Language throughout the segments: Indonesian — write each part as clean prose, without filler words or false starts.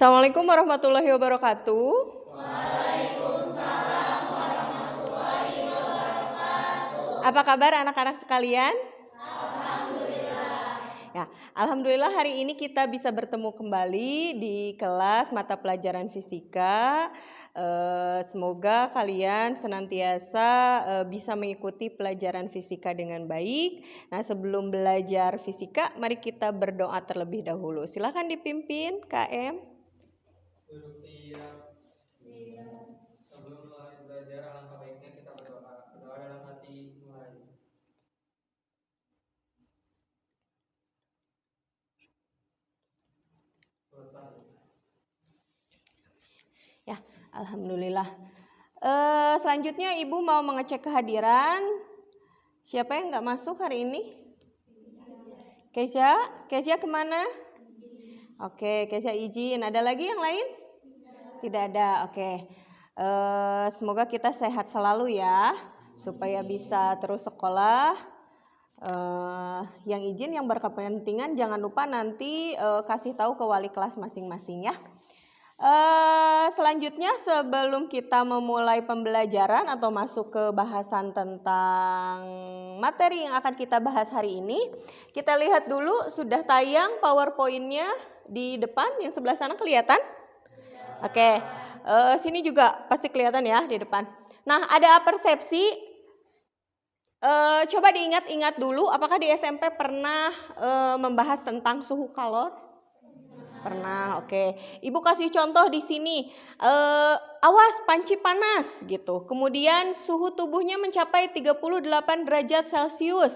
Assalamualaikum warahmatullahi wabarakatuh. Waalaikumsalam warahmatullahi wabarakatuh. Apa kabar anak-anak sekalian? Alhamdulillah. Ya, alhamdulillah hari ini kita bisa bertemu kembali di kelas mata pelajaran fisika. Semoga kalian senantiasa bisa mengikuti pelajaran fisika dengan baik. Nah, sebelum belajar fisika, mari kita berdoa terlebih dahulu. Silakan dipimpin, KM. Duduk siap. Sebelum mulai belajar, alangkah baiknya kita berdoa. Berdoa dalam hati mulai. Selesai. Ya, alhamdulillah. Selanjutnya Ibu mau mengecek kehadiran. Siapa yang nggak masuk hari ini? Keisha? Keisha kemana? Oke, Keisha izin. Ada lagi yang lain? Tidak ada. Oke. Semoga kita sehat selalu ya, supaya bisa terus sekolah. Yang izin, yang berkepentingan jangan lupa nanti kasih tahu ke wali kelas masing-masing ya. Selanjutnya sebelum kita memulai pembelajaran atau masuk ke bahasan tentang materi yang akan kita bahas hari ini, kita lihat dulu sudah tayang PowerPoint-nya di depan, yang sebelah sana kelihatan? Oke, sini juga pasti kelihatan ya di depan. Nah, ada persepsi. Coba diingat-ingat dulu, apakah di SMP pernah membahas tentang suhu kalor? Pernah, oke. Ibu kasih contoh di sini. Awas panci panas gitu. Kemudian suhu tubuhnya mencapai 38 derajat Celcius.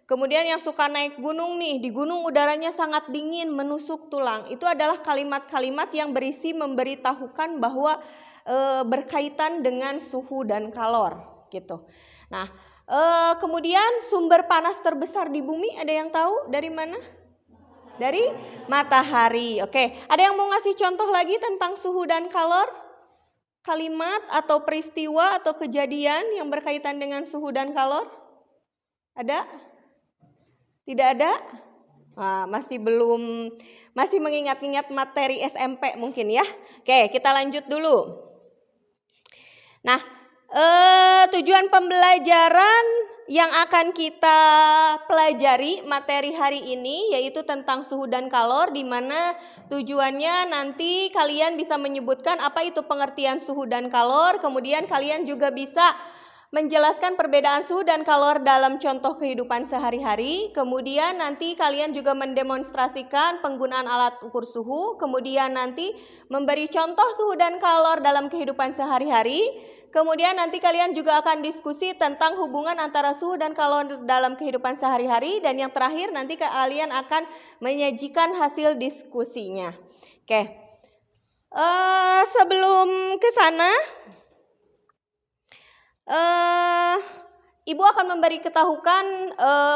Kemudian yang suka naik gunung nih, di gunung udaranya sangat dingin, menusuk tulang. Itu adalah kalimat-kalimat yang berisi memberitahukan bahwa berkaitan dengan suhu dan kalor gitu. Nah, kemudian sumber panas terbesar di bumi ada yang tahu dari mana? Dari matahari. Oke, ada yang mau ngasih contoh lagi tentang suhu dan kalor? Kalimat atau peristiwa atau kejadian yang berkaitan dengan suhu dan kalor? Ada? Tidak ada? Nah, masih mengingat-ingat materi SMP mungkin ya. Oke, kita lanjut dulu. Nah, tujuan pembelajaran yang akan kita pelajari materi hari ini yaitu tentang suhu dan kalor, di mana tujuannya nanti kalian bisa menyebutkan apa itu pengertian suhu dan kalor, kemudian kalian juga bisa menjelaskan perbedaan suhu dan kalor dalam contoh kehidupan sehari-hari. Kemudian nanti kalian juga mendemonstrasikan penggunaan alat ukur suhu, kemudian nanti memberi contoh suhu dan kalor dalam kehidupan sehari-hari. Kemudian nanti kalian juga akan diskusi tentang hubungan antara suhu dan kalor dalam kehidupan sehari-hari. Dan yang terakhir nanti kalian akan menyajikan hasil diskusinya. Oke, sebelum ke sana, Ibu akan memberi ketahukan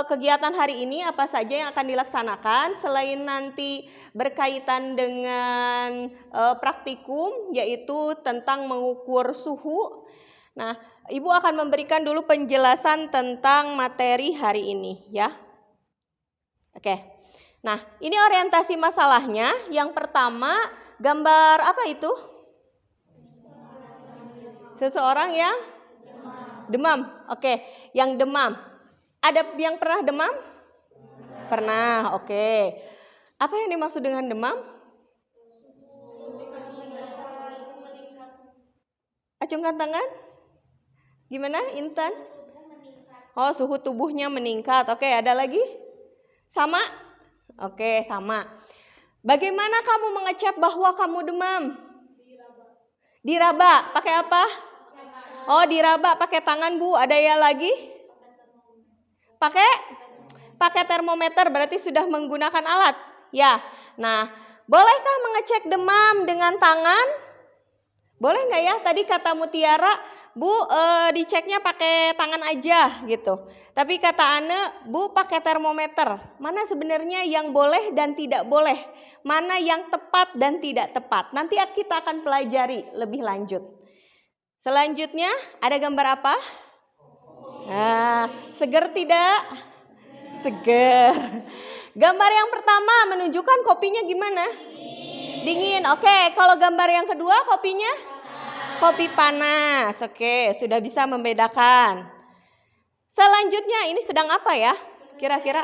kegiatan hari ini apa saja yang akan dilaksanakan. Selain nanti berkaitan dengan praktikum, yaitu tentang mengukur suhu. Nah, Ibu akan memberikan dulu penjelasan tentang materi hari ini ya. Oke. Nah, ini orientasi masalahnya. Yang pertama, gambar apa itu? Seseorang yang demam. Oke, yang demam. Ada yang pernah demam? Pernah, oke. Apa yang dimaksud dengan demam? Acungkan tangan. Gimana, Intan? Oh, suhu tubuhnya meningkat. Oke, ada lagi? Sama? Oke, sama. Bagaimana kamu mengecap bahwa kamu demam? Diraba. Pakai apa? Oh, diraba pakai tangan, Bu. Ada yang lagi? Pakai termometer, berarti sudah menggunakan alat. Ya. Nah, bolehkah mengecek demam dengan tangan? Boleh nggak ya? Tadi kata Mutiara, Bu, diceknya pakai tangan aja gitu. Tapi kata Ane, Bu, pakai termometer. Mana sebenarnya yang boleh dan tidak boleh? Mana yang tepat dan tidak tepat? Nanti kita akan pelajari lebih lanjut. Selanjutnya, ada gambar apa? Nah, seger tidak? Seger. Gambar yang pertama menunjukkan kopinya gimana? Dingin. Oke, kalau gambar yang kedua kopinya? Kopi panas. Oke, sudah bisa membedakan. Selanjutnya ini sedang apa ya? Kira-kira?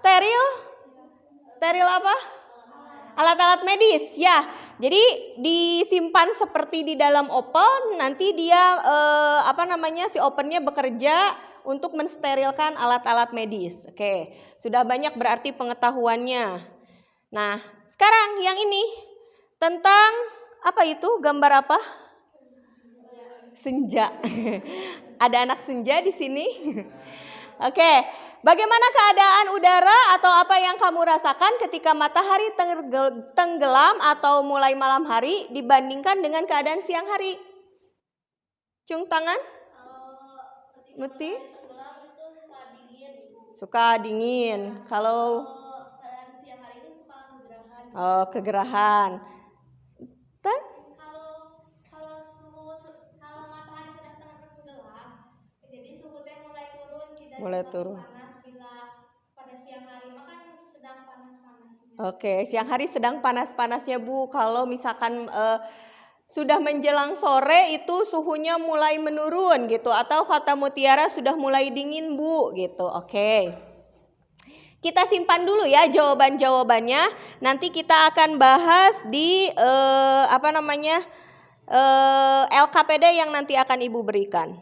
Steril? Steril apa? Alat-alat medis, ya. Jadi disimpan seperti di dalam open, nanti dia si opennya bekerja untuk mensterilkan alat-alat medis. Oke, sudah banyak berarti pengetahuannya. Nah, sekarang yang ini tentang apa itu? Gambar apa? Senja. Ada anak senja di sini. Oke, bagaimana keadaan udara atau apa yang kamu rasakan ketika matahari tenggelam atau mulai malam hari dibandingkan dengan keadaan siang hari? Cung tangan? Muti? Suka dingin. Kalau siang hari itu suka kegerahan. oh, kegerahan. Tan? Kalau matahari sudah tenggelam, jadi suhunya mulai turun, tidak Mulai terlalu turun. panas. Bila pada siang hari maka sedang panas-panasnya. Oke, siang hari sedang panas-panasnya Bu. Kalau misalkan sudah menjelang sore itu suhunya mulai menurun gitu, atau kata Mutiara sudah mulai dingin Bu gitu. Oke. Kita simpan dulu ya jawaban-jawabannya. Nanti kita akan bahas di LKPD yang nanti akan Ibu berikan.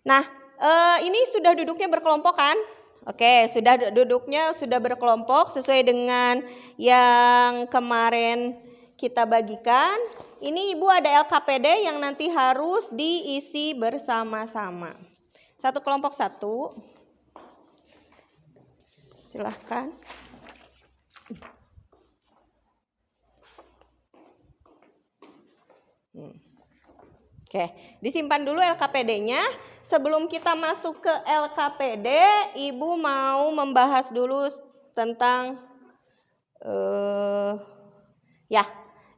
Nah, ini sudah duduknya berkelompok kan? Oke, sudah duduknya sudah berkelompok sesuai dengan yang kemarin kita bagikan. Ini Ibu ada LKPD yang nanti harus diisi bersama-sama. Satu kelompok satu. Silahkan. Oke, disimpan dulu LKPD-nya. Sebelum kita masuk ke LKPD, Ibu mau membahas dulu tentang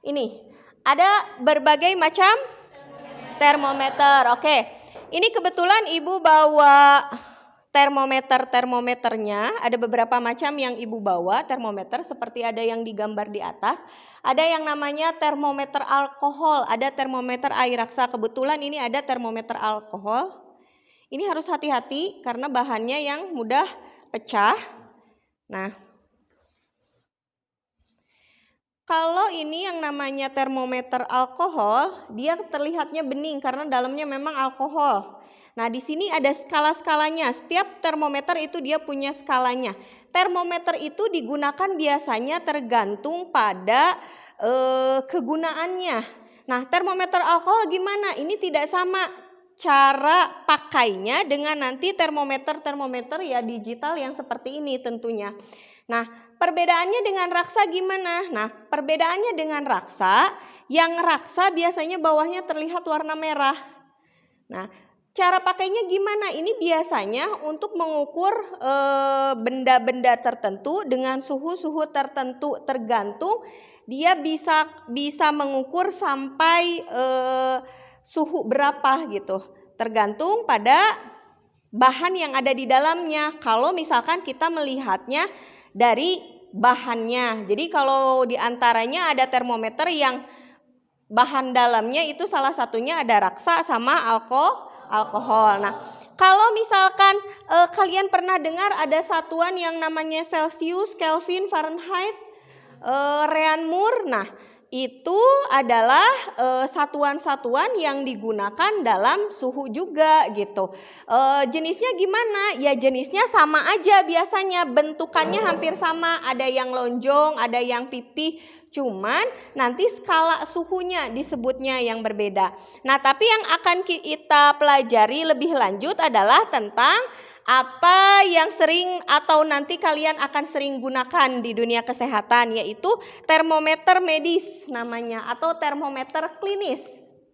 ini ada berbagai macam termometer. Oke, ini kebetulan Ibu bawa termometernya. Ada beberapa macam yang Ibu bawa termometer, seperti ada yang digambar di atas. Ada yang namanya termometer alkohol, ada termometer air raksa. Kebetulan ini ada termometer alkohol. Ini harus hati-hati karena bahannya yang mudah pecah. Nah, kalau ini yang namanya termometer alkohol, dia terlihatnya bening karena dalamnya memang alkohol. Nah, di sini ada skala-skalanya. Setiap termometer itu dia punya skalanya. Termometer itu digunakan biasanya tergantung pada kegunaannya. Nah, termometer alkohol gimana? Ini tidak sama cara pakainya dengan nanti termometer ya digital yang seperti ini tentunya. Nah, perbedaannya dengan raksa gimana? Nah, perbedaannya dengan raksa, yang raksa biasanya bawahnya terlihat warna merah. Nah, cara pakainya gimana? Ini biasanya untuk mengukur benda-benda tertentu dengan suhu-suhu tertentu, tergantung dia bisa mengukur sampai suhu berapa gitu. Tergantung pada bahan yang ada di dalamnya. Kalau misalkan kita melihatnya dari bahannya. Jadi kalau diantaranya ada termometer yang bahan dalamnya itu salah satunya ada raksa sama alkohol. Nah, kalau misalkan kalian pernah dengar ada satuan yang namanya Celsius, Kelvin, Fahrenheit, Ryan-Moore. Nah, itu adalah satuan-satuan yang digunakan dalam suhu juga gitu. Jenisnya gimana? Ya jenisnya sama aja biasanya, bentukannya hampir sama. Ada yang lonjong, ada yang pipih. Cuman nanti skala suhunya disebutnya yang berbeda. Nah, tapi yang akan kita pelajari lebih lanjut adalah tentang apa yang sering atau nanti kalian akan sering gunakan di dunia kesehatan, yaitu termometer medis namanya atau termometer klinis.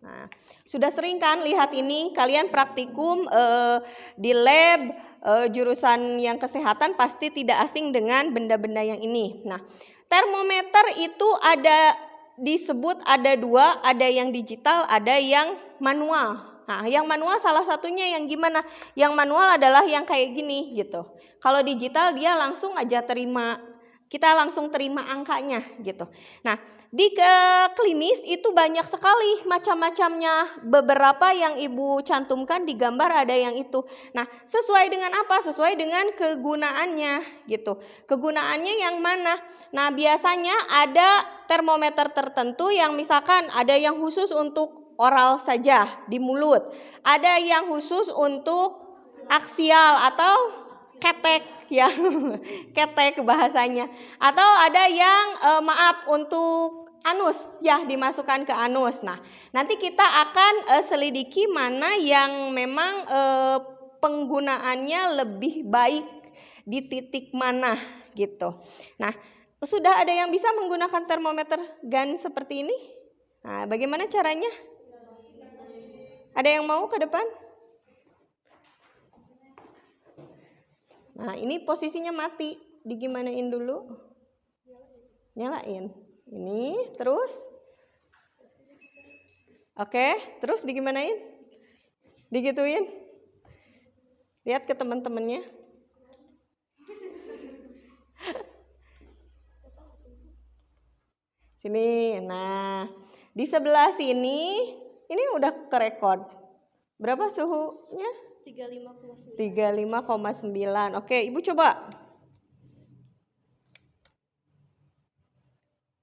Nah, sudah sering kan lihat ini, kalian praktikum di lab jurusan yang kesehatan pasti tidak asing dengan benda-benda yang ini. Nah, termometer itu disebut ada dua, ada yang digital, ada yang manual. Nah, yang manual salah satunya yang gimana? Yang manual adalah yang kayak gini gitu. Kalau digital dia langsung aja terima kita langsung terima angkanya gitu. Nah, di klinis itu banyak sekali macam-macamnya. Beberapa yang Ibu cantumkan di gambar ada yang itu. Nah, sesuai dengan apa? Sesuai dengan kegunaannya gitu. Kegunaannya yang mana? Nah, biasanya ada termometer tertentu yang misalkan ada yang khusus untuk oral saja di mulut. Ada yang khusus untuk aksial atau ketek ya, ketek bahasanya. Atau ada yang untuk anus ya, dimasukkan ke anus. Nah, nanti kita akan selidiki mana yang memang penggunaannya lebih baik di titik mana gitu. Nah, sudah ada yang bisa menggunakan termometer gun seperti ini? Nah, bagaimana caranya? Ada yang mau ke depan? Nah, ini posisinya mati. Digimanain dulu? Nyalain. Ini, terus? Oke, terus digimanain? Digituin? Lihat ke teman-temannya. Sini, nah. Di sebelah sini, ini udah kerekod. Berapa suhunya? 35,9. Oke, Ibu coba.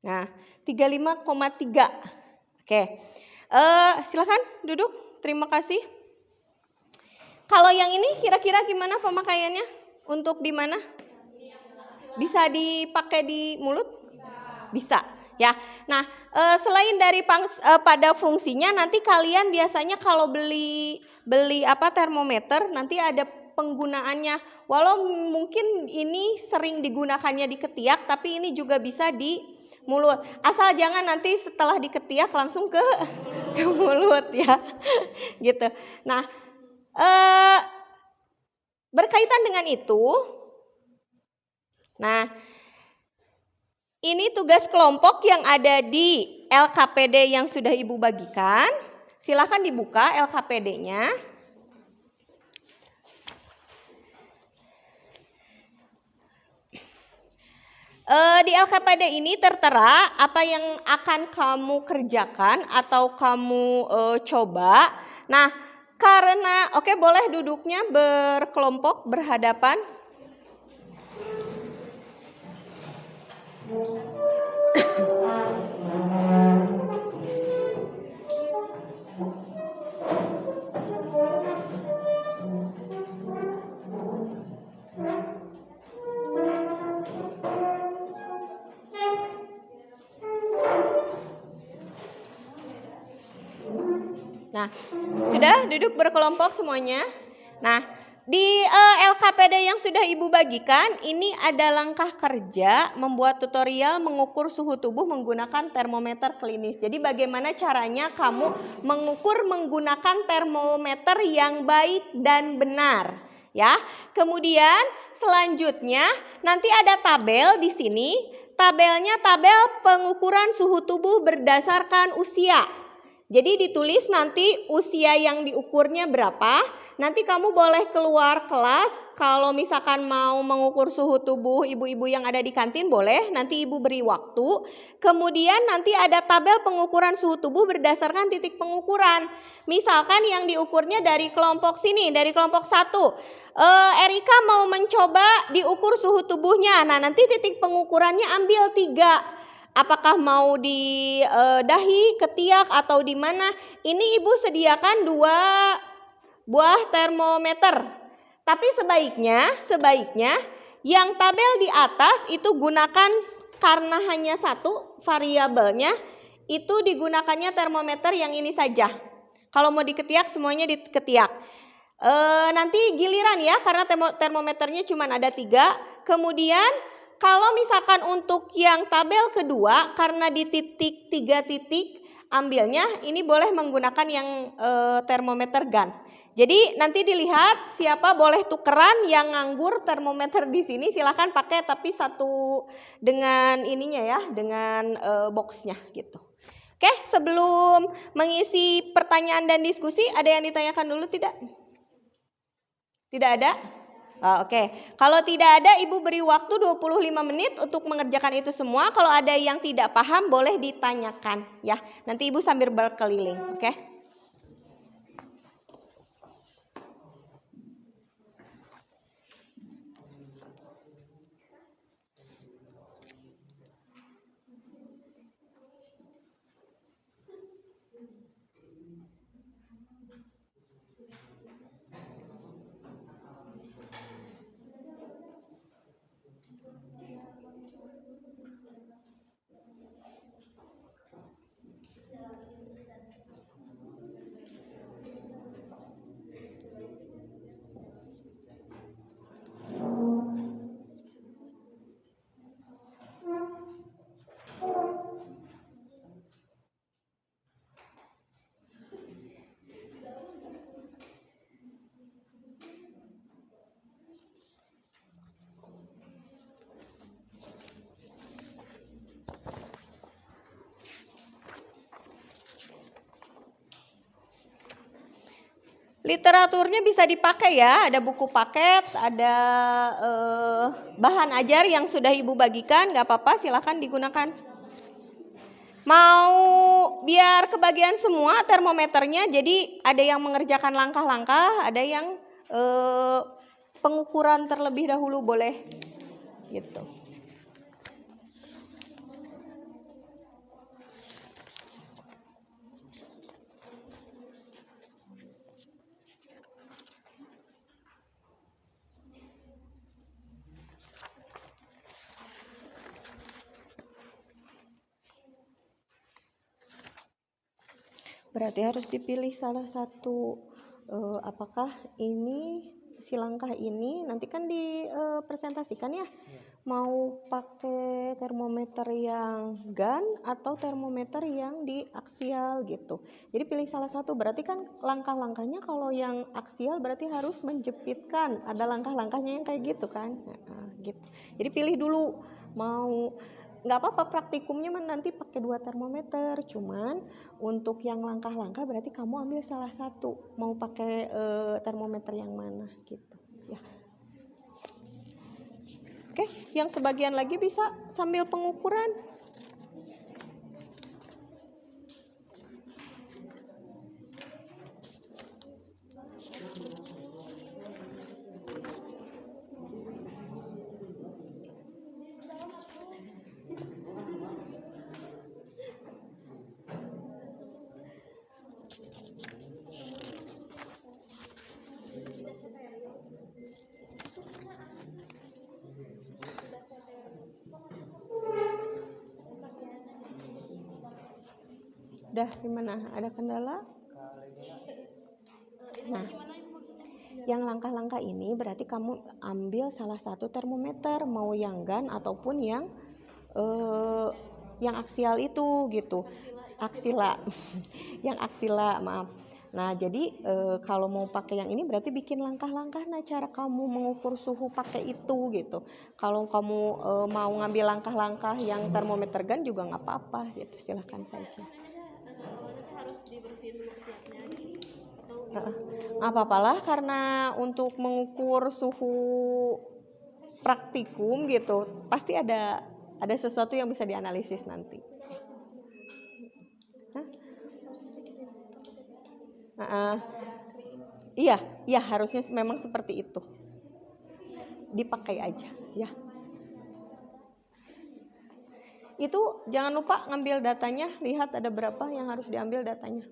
Nah, 35,3. Oke. Silakan duduk. Terima kasih. Kalau yang ini kira-kira gimana pemakaiannya? Untuk di mana? Bisa dipakai di mulut? Bisa. Ya. Nah, selain dari pada fungsinya, nanti kalian biasanya kalau beli termometer nanti ada penggunaannya. Walau mungkin ini sering digunakannya di ketiak, tapi ini juga bisa di mulut. Asal jangan nanti setelah di ketiak langsung ke mulut ya. Gitu. Nah, berkaitan dengan itu, nah, ini tugas kelompok yang ada di LKPD yang sudah Ibu bagikan. Silahkan dibuka LKPD-nya. Di LKPD ini tertera apa yang akan kamu kerjakan atau kamu coba. Nah, karena boleh duduknya berkelompok berhadapan. Nah, sudah duduk berkelompok semuanya. Nah, di LKPD yang sudah Ibu bagikan, ini ada langkah kerja membuat tutorial mengukur suhu tubuh menggunakan termometer klinis. Jadi bagaimana caranya kamu mengukur menggunakan termometer yang baik dan benar, ya. Kemudian selanjutnya nanti ada tabel di sini. Tabelnya tabel pengukuran suhu tubuh berdasarkan usia. Jadi ditulis nanti usia yang diukurnya berapa. Nanti kamu boleh keluar kelas. Kalau misalkan mau mengukur suhu tubuh ibu-ibu yang ada di kantin boleh. Nanti Ibu beri waktu. Kemudian nanti ada tabel pengukuran suhu tubuh berdasarkan titik pengukuran. Misalkan yang diukurnya dari kelompok sini, dari kelompok 1. Erika mau mencoba diukur suhu tubuhnya. Nah, nanti titik pengukurannya ambil 3. Apakah mau di dahi, ketiak, atau di mana? Ini Ibu sediakan 2 buah termometer. Tapi sebaiknya yang tabel di atas itu gunakan, karena hanya 1 variabelnya, itu digunakannya termometer yang ini saja. Kalau mau diketiak semuanya diketiak. Nanti giliran ya, karena termometernya cuma ada 3. Kemudian kalau misalkan untuk yang tabel kedua, karena di 3 titik ambilnya, ini boleh menggunakan yang termometer gun. Jadi nanti dilihat siapa boleh tukeran. Yang nganggur termometer di sini silahkan pakai, tapi satu dengan ininya ya, dengan boxnya gitu. Oke, sebelum mengisi pertanyaan dan diskusi, ada yang ditanyakan dulu tidak? Tidak ada? Oke. Kalau tidak ada, Ibu beri waktu 25 menit untuk mengerjakan itu semua. Kalau ada yang tidak paham boleh ditanyakan ya. Nanti Ibu sambil berkeliling, oke? Literaturnya bisa dipakai ya, ada buku paket, ada bahan ajar yang sudah Ibu bagikan, nggak apa-apa, silakan digunakan. Mau biar kebagian semua termometernya, jadi ada yang mengerjakan langkah-langkah, ada yang pengukuran terlebih dahulu boleh, gitu. Berarti harus dipilih salah satu, apakah ini si langkah ini nanti kan dipresentasikan ya, mau pakai termometer yang gun atau termometer yang di aksial gitu. Jadi pilih salah satu, berarti kan langkah-langkahnya kalau yang aksial berarti harus menjepitkan, ada langkah-langkahnya yang kayak gitu kan. Nah, gitu. Jadi pilih dulu mau, nggak apa-apa praktikumnya nanti pakai 2 termometer, cuman untuk yang langkah-langkah berarti kamu ambil salah satu, mau pakai termometer yang mana gitu ya. Oke, yang sebagian lagi bisa sambil pengukuran. Udah gimana? Ada kendala? Nah, yang langkah-langkah ini berarti kamu ambil salah satu termometer, mau yang gun ataupun yang aksial itu gitu. Aksila. Yang aksila, maaf. Nah, jadi kalau mau pakai yang ini berarti bikin langkah-langkah, nah cara kamu mengukur suhu pakai itu gitu. Kalau kamu mau ngambil langkah-langkah yang termometer gun juga nggak apa-apa gitu, silahkan saja. Harus dibersihin dulu ketiaknya atau nggak apa-apalah, karena untuk mengukur suhu praktikum gitu pasti ada sesuatu yang bisa dianalisis nanti. Iya harusnya memang seperti itu, dipakai aja ya. Itu jangan lupa ngambil datanya, lihat ada berapa yang harus diambil datanya.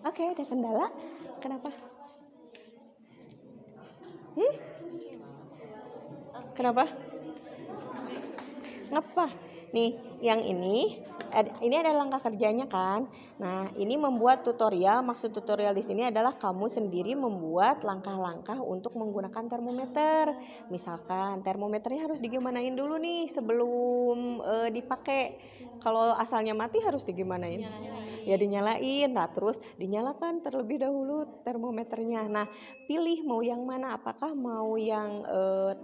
Oke, ada kendala? Kenapa? Kenapa? Ngapa? Nih, yang ini ada langkah kerjanya kan. Nah, ini membuat tutorial. Maksud tutorial di sini adalah kamu sendiri membuat langkah-langkah untuk menggunakan termometer. Misalkan termometernya harus digimanain dulu nih sebelum dipakai. Kalau asalnya mati harus digimanain? Ya dinyalain. Nah, terus dinyalakan terlebih dahulu termometernya. Nah, pilih mau yang mana? Apakah mau yang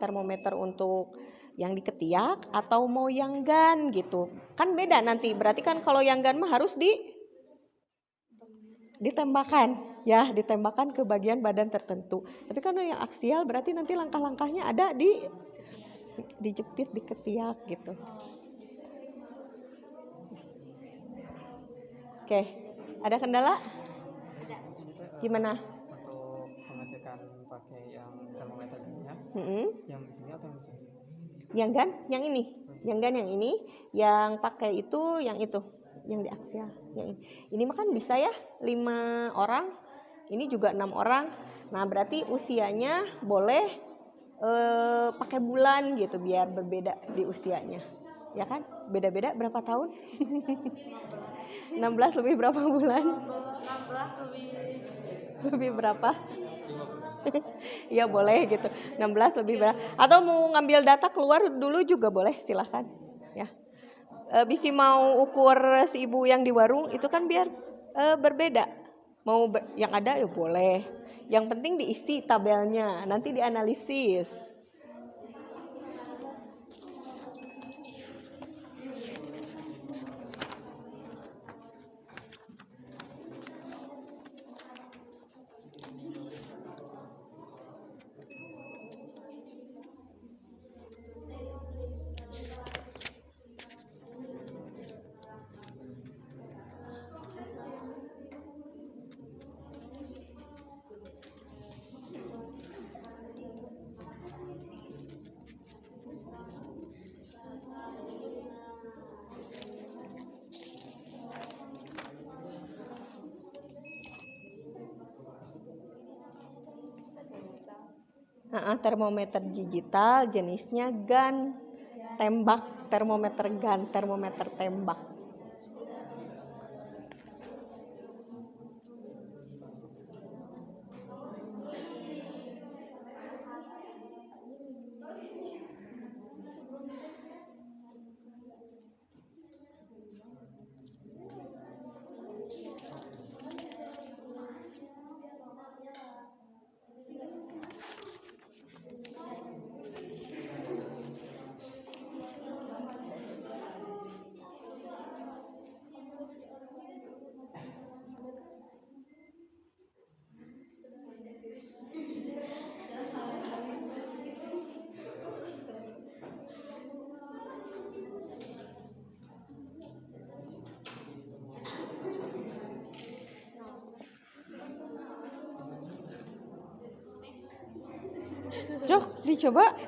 termometer untuk yang di ketiak atau mau yang gun gitu, kan beda nanti. Berarti kan kalau yang gun mah harus ditembakkan. ya ditembakkan ke bagian badan tertentu. Tapi kalau yang aksial berarti nanti langkah-langkahnya ada dijepit di ketiak gitu. Oke, ada kendala? Gimana? Untuk pengecekan pakai yang termometer gunnya, yang di sini atau yang di sini? Yang GAN, yang ini. Yang GAN yang ini, yang pakai itu, yang di aksial. Yang ini. Ini mah kan bisa ya 5 orang, ini juga 6 orang. Nah berarti usianya boleh pakai bulan gitu biar berbeda di usianya. Ya kan? Beda-beda berapa tahun? 16 lebih berapa bulan? 16 Lebih berapa? Iya boleh gitu. 16 lebih berapa? Atau mau ngambil data keluar dulu juga boleh, silahkan. Ya. Bisi mau ukur si ibu yang di warung itu kan biar berbeda. Mau yang ada ya boleh. Yang penting diisi tabelnya, nanti dianalisis. Termometer digital jenisnya GAN, tembak, termometer GAN, termometer tembak. Cok, dicoba.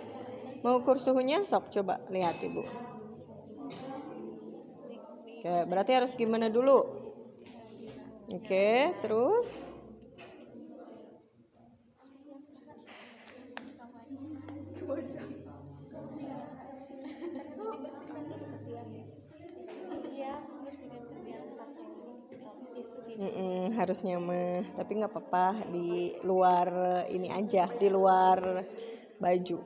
Mau ukur suhunya? Sok coba lihat ibu. Oke, berarti harus gimana dulu? Oke, terus? Harusnya mah, tapi nggak apa-apa di luar ini aja, di luar baju.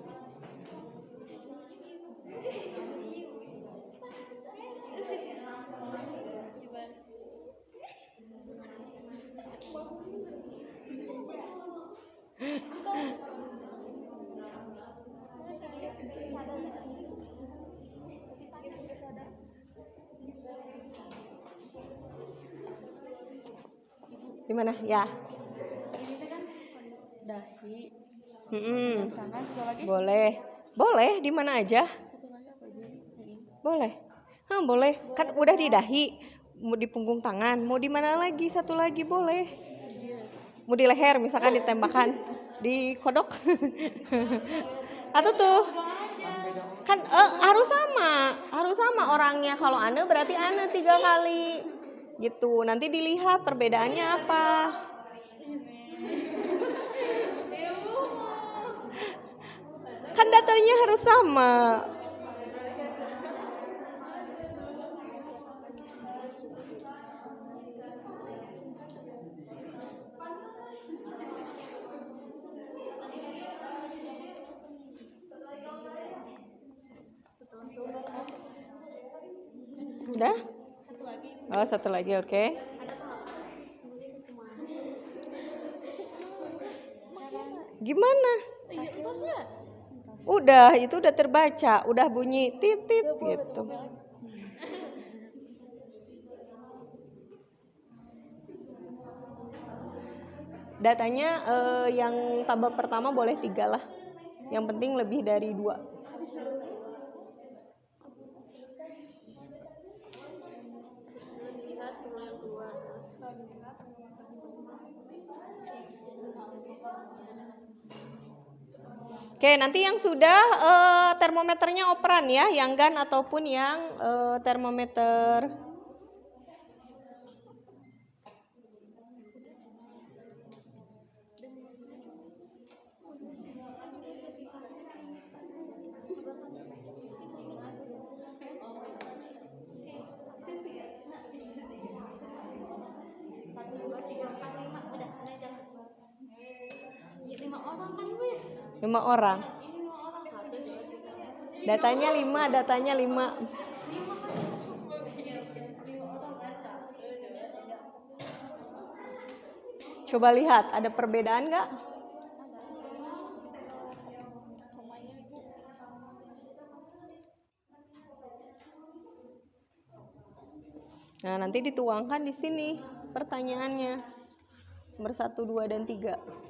Gimana? Ya. Ini kan dahi. Tangan satu lagi. Boleh di mana aja. Satu lagi apa aja? Boleh. Boleh. Kan udah di dahi, mau di punggung tangan, mau di mana lagi? Satu lagi boleh. Mau di leher misalkan ditembakkan di kodok. Atau tuh. Kan harus sama orangnya. Kalau ane berarti ane 3 kali. Gitu. Nanti dilihat perbedaannya apa. Kan datanya harus sama. Udah? Oh, satu lagi, oke. Gimana? Udah, itu udah terbaca, udah bunyi titit gitu. Datanya yang tabel pertama boleh 3 lah. Yang penting lebih dari 2. Oke, nanti yang sudah termometernya operan ya, yang GAN ataupun yang termometer. Lima orang. Datanya 5. Coba lihat, ada perbedaan nggak? Nah, nanti dituangkan di sini pertanyaannya. Nomor 1, 2, dan 3.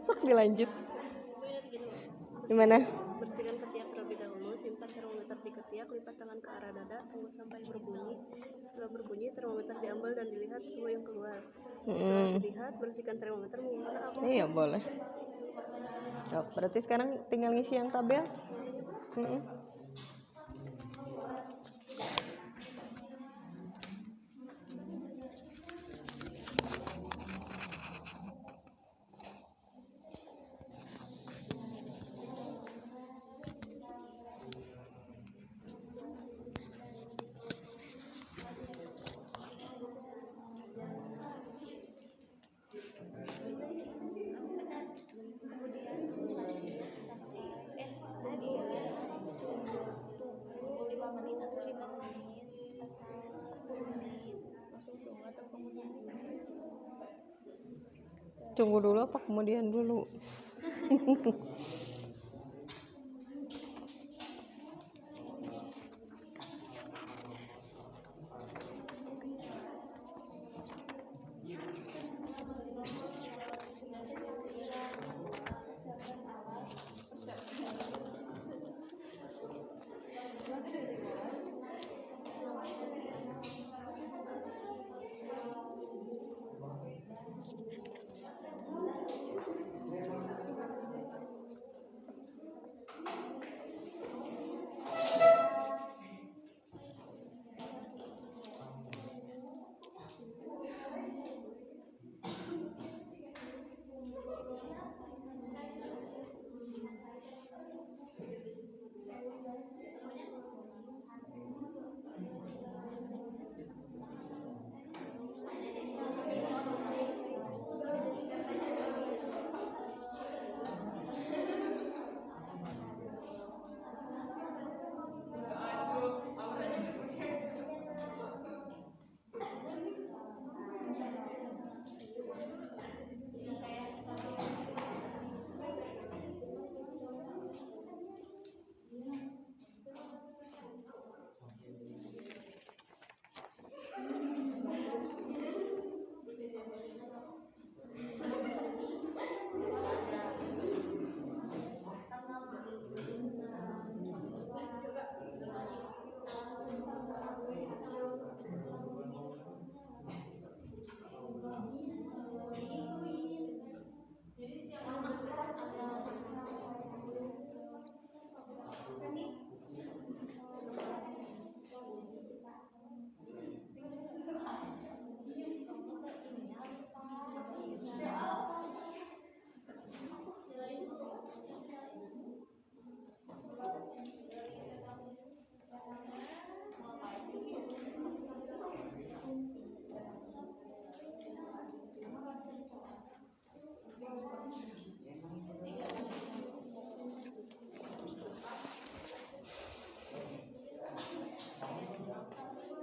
Sok dilanjut. Gimana? Bersihkan ketiak terlebih dahulu, simpan termometer di ketiak, lipat tangan ke arah dada, tunggu sampai berbunyi. Setelah berbunyi, termometer diambil dan dilihat suhu yang keluar. Setelah dilihat, bersihkan termometer menggunakan alkohol. Iya, boleh. Oh, berarti sekarang tinggal ngisi yang tabel. Tunggu dulu apa kemudian dulu?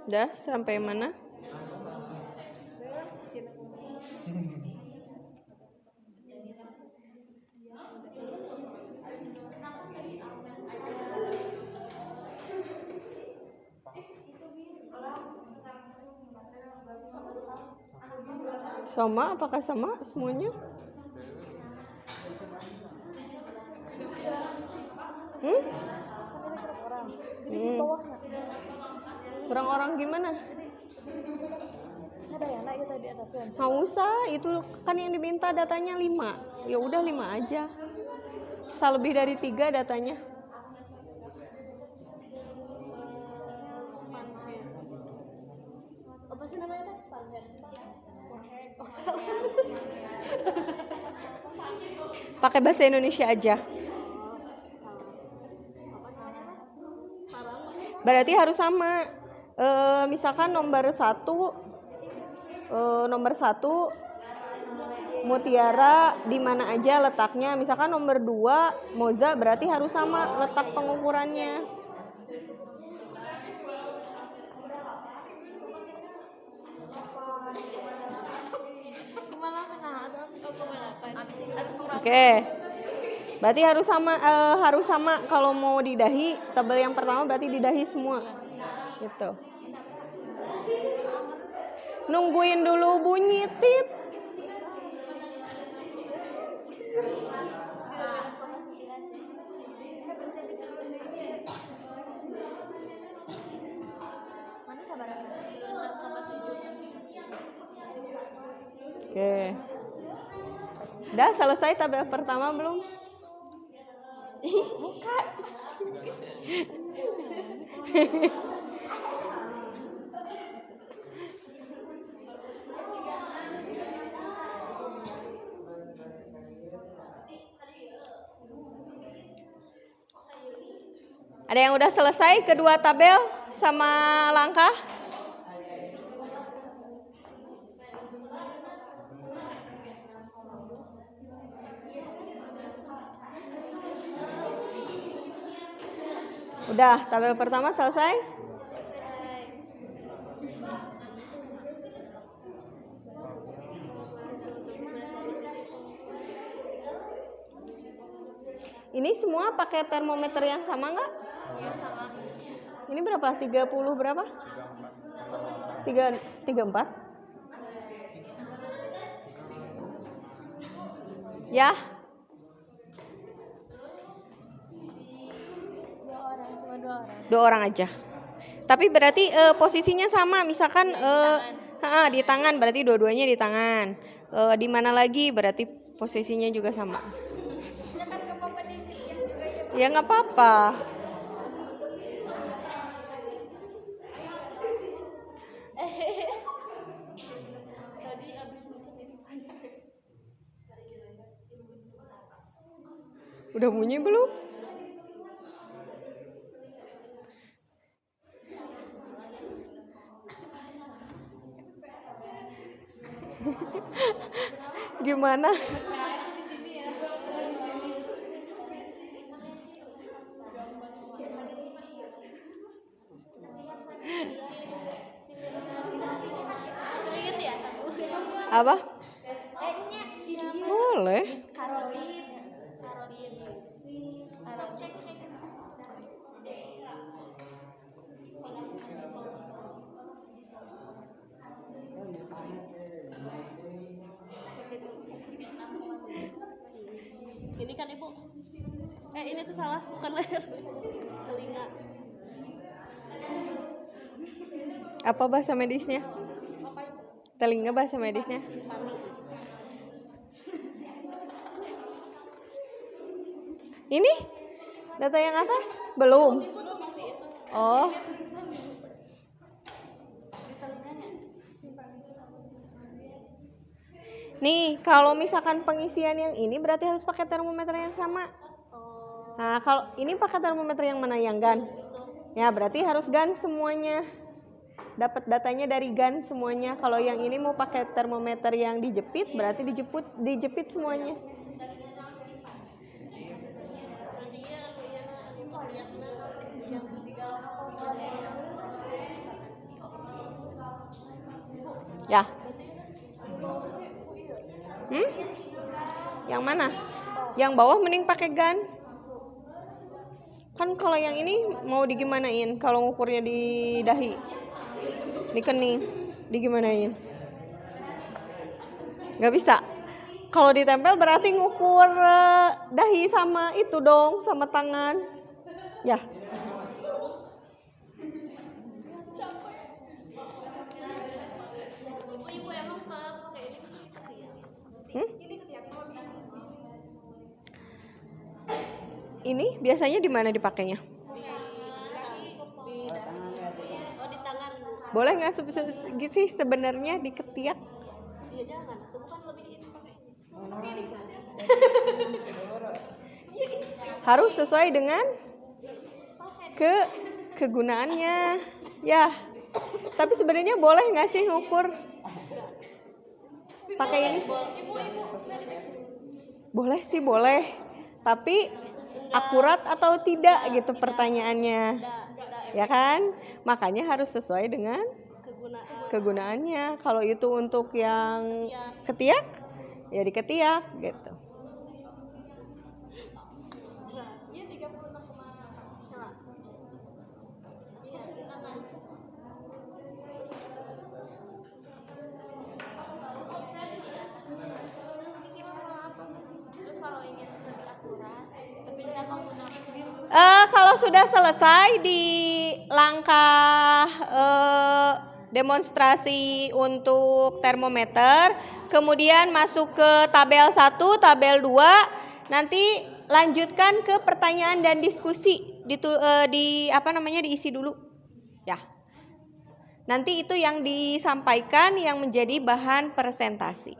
Udah sampai mana? Sama? Apakah sama semuanya? Hmm? Kurang orang gimana? Ada ya nak kita di atasnya. Nggak usah, itu kan yang diminta datanya 5. Ya udah 5 aja. Asal lebih dari 3 datanya. Apa sih namanya teh? Panhead. Oh salah. Pakai bahasa Indonesia aja. Berarti harus sama. Misalkan nomor 1 mutiara di mana aja letaknya. Misalkan nomor 2 moza, berarti harus sama letak pengukurannya. Oke. Berarti harus sama kalau mau di dahi, tabel yang pertama berarti di dahi semua. Gitu. Nungguin dulu bunyi tit. Oke. Udah selesai tabel pertama belum? Bukan. Ada yang udah selesai kedua tabel sama langkah? Udah, tabel pertama selesai? Ini semua pakai termometer yang sama nggak? Iya sama. Ini berapa? 30 berapa? 34? Ya? 2 orang aja. Tapi berarti posisinya sama, misalkan di tangan berarti dua-duanya di tangan. Di mana lagi berarti posisinya juga sama. Ya nggak apa-apa. Udah bunyi belum? Gimana? Apa? Boleh. Karolin. Cek. Ini kan ibu. Ini tuh salah, bukan leher. Telinga. Apa bahasa medisnya? Telinga bahasa medisnya? Ini? Data yang atas? Belum. Oh. Nih, kalau misalkan pengisian yang ini berarti harus pakai termometer yang sama. Nah, kalau ini pakai termometer yang mana, yang GAN? Ya, berarti harus GAN semuanya. Dapat datanya dari GAN semuanya. Kalau yang ini mau pakai termometer yang dijepit, berarti dijepit semuanya. Ya. Yang mana? Yang bawah mending pakai gun. Kan kalau yang ini mau digimanain kalau ngukurnya di dahi? Di kening, digimanain? Nggak bisa. Kalau ditempel berarti ngukur dahi sama itu dong, sama tangan. Ya. Ini biasanya di mana dipakainya? di tangan. Boleh nggak sih sebenarnya di ketiak? Iya jangan, itu bukan lebih ini pakai. Harus sesuai dengan kegunaannya. Ya. Tapi sebenarnya boleh nggak sih ngukur pakai ini? Boleh sih boleh. Tapi akurat atau tidak gitu pertanyaannya. Ya kan? Makanya harus sesuai dengan kegunaannya. Kalau itu untuk yang ketiak, ya di ketiak gitu. Kalau sudah selesai di langkah demonstrasi untuk termometer, kemudian masuk ke tabel 1, tabel 2, nanti lanjutkan ke pertanyaan dan diskusi diisi dulu. Ya. Nanti itu yang disampaikan yang menjadi bahan presentasi.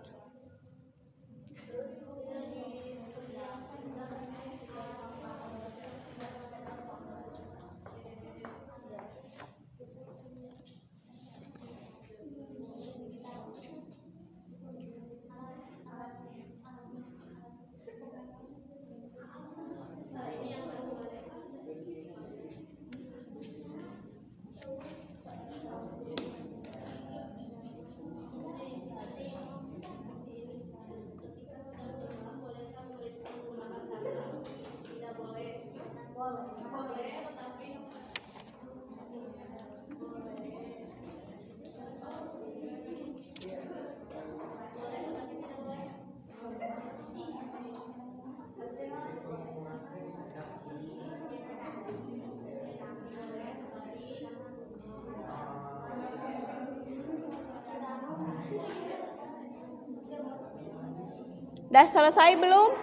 Udah selesai belum?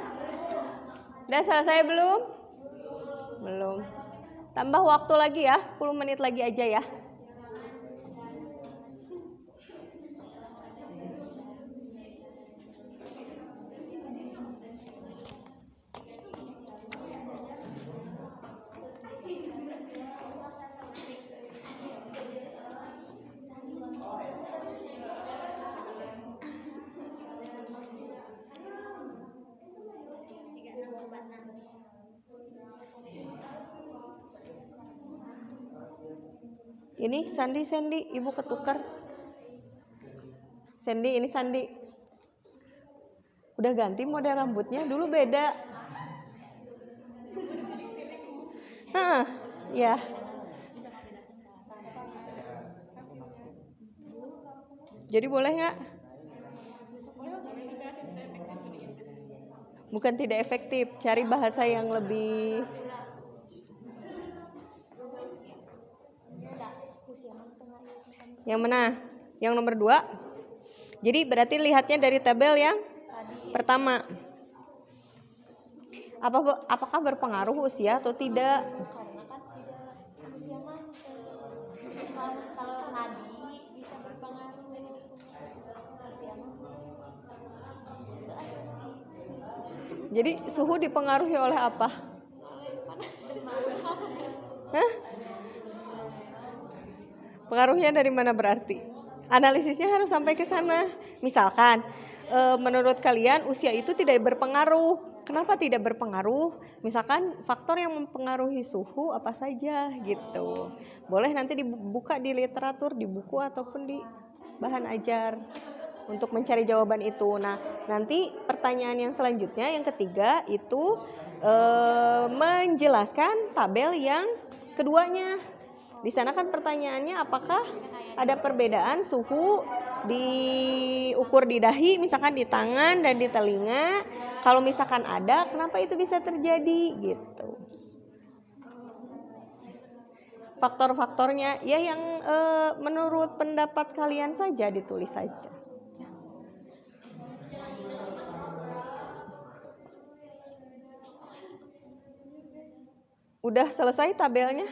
Udah selesai belum? Belum. Tambah waktu lagi ya, 10 menit lagi aja ya. Ini Sandy, ibu ketukar. Sandy, ini Sandy. Udah ganti model rambutnya, dulu beda. Ya. Jadi boleh nggak? Bukan tidak efektif, cari bahasa yang lebih. Yang mana? Yang nomor 2. Jadi berarti lihatnya dari tabel yang pertama. Apakah berpengaruh usia atau tidak? Karena kan tidak usia mah kalau nadi bisa berpengaruh usia mah. Jadi suhu dipengaruhi oleh apa? Hah? Pengaruhnya dari mana berarti? Analisisnya harus sampai ke sana. Misalkan, menurut kalian usia itu tidak berpengaruh. Kenapa tidak berpengaruh? Misalkan faktor yang mempengaruhi suhu apa saja gitu. Boleh nanti dibuka di literatur, di buku ataupun di bahan ajar untuk mencari jawaban itu. Nah, nanti pertanyaan yang selanjutnya, yang ketiga itu menjelaskan tabel yang keduanya. Di sana kan pertanyaannya apakah ada perbedaan suhu diukur di dahi, misalkan di tangan dan di telinga. Kalau misalkan ada, kenapa itu bisa terjadi gitu. Faktor-faktornya ya yang menurut pendapat kalian saja ditulis saja. Udah selesai tabelnya?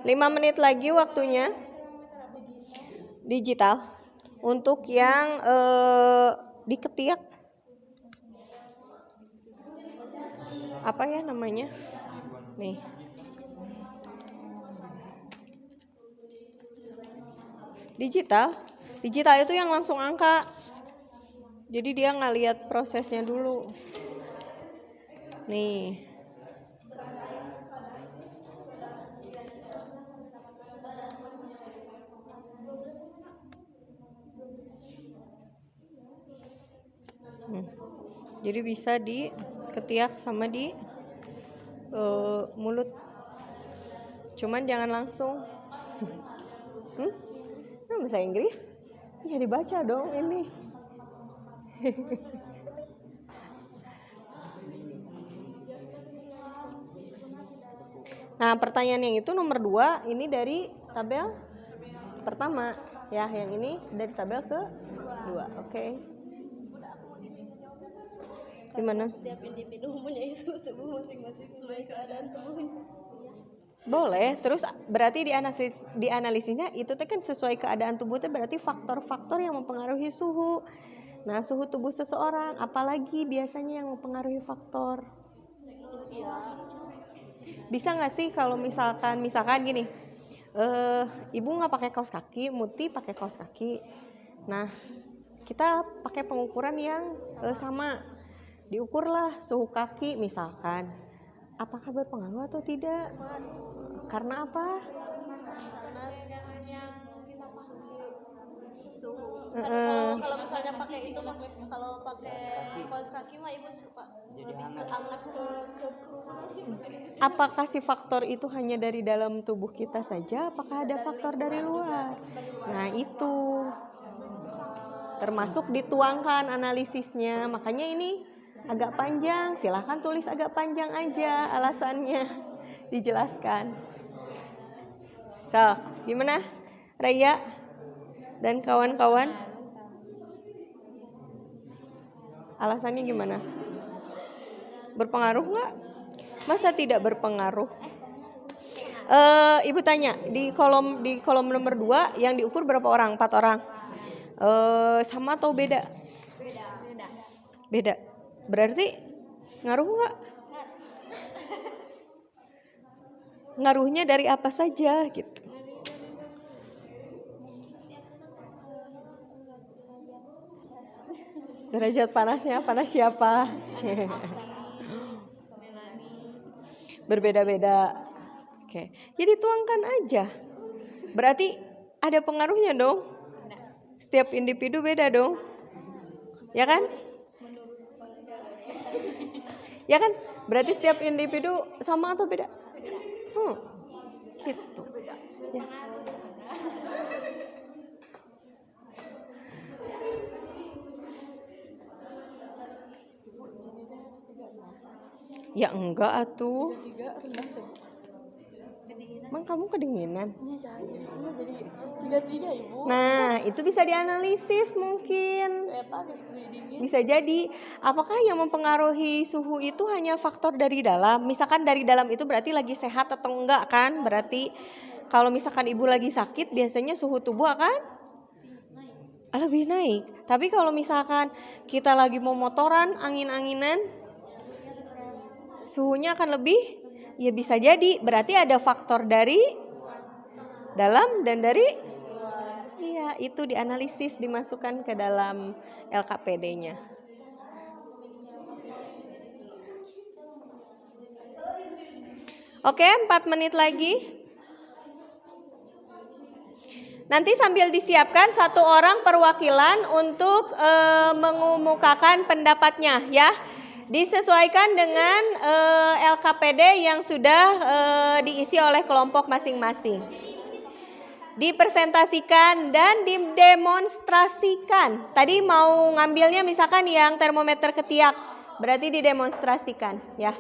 Lima menit lagi waktunya. Digital. Untuk yang diketiak. Apa ya namanya? Nih. Digital itu yang langsung angka. Jadi dia nggak lihat prosesnya dulu. Nih. Jadi bisa diketiak sama di mulut. Cuman jangan langsung. Bahasa Inggris? Ya dibaca dong ini. Nah, pertanyaan yang itu nomor 2 ini dari tabel pertama ya, yang ini dari tabel ke-2. Oke. Gimana? Setiap individu mempunyai suhu tubuh masing-masing sesuai keadaan tubuhnya. Boleh, terus berarti dianalisisnya itu kan sesuai keadaan tubuh itu berarti faktor-faktor yang mempengaruhi suhu. Nah, suhu tubuh seseorang, apalagi biasanya yang mempengaruhi faktor? Bisa nggak sih kalau misalkan gini, ibu nggak pakai kaos kaki, Muti pakai kaos kaki. Nah, kita pakai pengukuran yang sama, diukurlah suhu kaki misalkan. Apakah berpengaruh atau tidak? Karena apa? Karena yang kita pakai suhu. Kalau misalnya pakai itu mah, kalau pakai kaos kaki mah ibu suka lebih ke hangat ke Apakah si faktor itu hanya dari dalam tubuh kita saja? Apakah ada faktor dari luar? Nah, itu termasuk dituangkan analisisnya. Makanya ini agak panjang. Silahkan tulis agak panjang aja alasannya, dijelaskan. So, gimana Raya dan kawan-kawan? Alasannya gimana? Berpengaruh nggak? Masa tidak berpengaruh? Ibu tanya di kolom nomor 2 yang diukur berapa orang? 4 orang. Sama atau beda? Beda. Berarti ngaruh nggak? Ngaruhnya dari apa saja gitu? Derajat panasnya, panas siapa? Berbeda-beda. Oke, jadi tuangkan aja. Berarti ada pengaruhnya dong. Setiap individu beda dong. Ya kan? Ya kan? Berarti setiap individu sama atau beda? Gitu. Ya. Ya enggak atuh. Emang kamu kedinginan? Nah, itu bisa dianalisis mungkin. Bisa jadi, apakah yang mempengaruhi suhu itu hanya faktor dari dalam? Misalkan dari dalam itu berarti lagi sehat atau enggak kan? Berarti kalau misalkan ibu lagi sakit, biasanya suhu tubuh akan lebih naik. Tapi kalau misalkan kita lagi mau motoran, angin-anginan, suhunya akan lebih. Ya bisa jadi, berarti ada faktor dari dalam dan dari iya, itu dianalisis, dimasukkan ke dalam LKPD-nya. Oke, 4 menit lagi. Nanti sambil disiapkan 1 orang perwakilan untuk mengemukakan pendapatnya ya. Disesuaikan dengan LKPD yang sudah diisi oleh kelompok masing-masing. Dipresentasikan dan didemonstrasikan. Tadi mau ngambilnya misalkan yang termometer ketiak, berarti didemonstrasikan ya.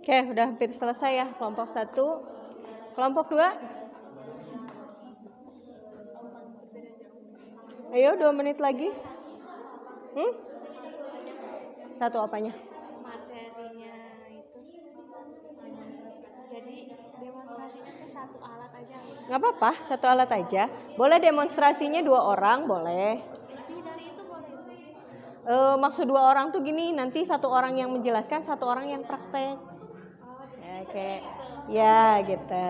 Oke, udah hampir selesai ya kelompok 1. Kelompok 2? Ayo 2 menit lagi. 1 apanya? Materinya itu. Jadi demonstrasinya ke 1 alat aja. Nggak apa-apa, 1 alat aja. Boleh demonstrasinya 2 orang, boleh. Lebih dari itu boleh. Maksud 2 orang tuh gini, nanti 1 orang yang menjelaskan, 1 orang yang praktek. Ya, kayak ya gitu.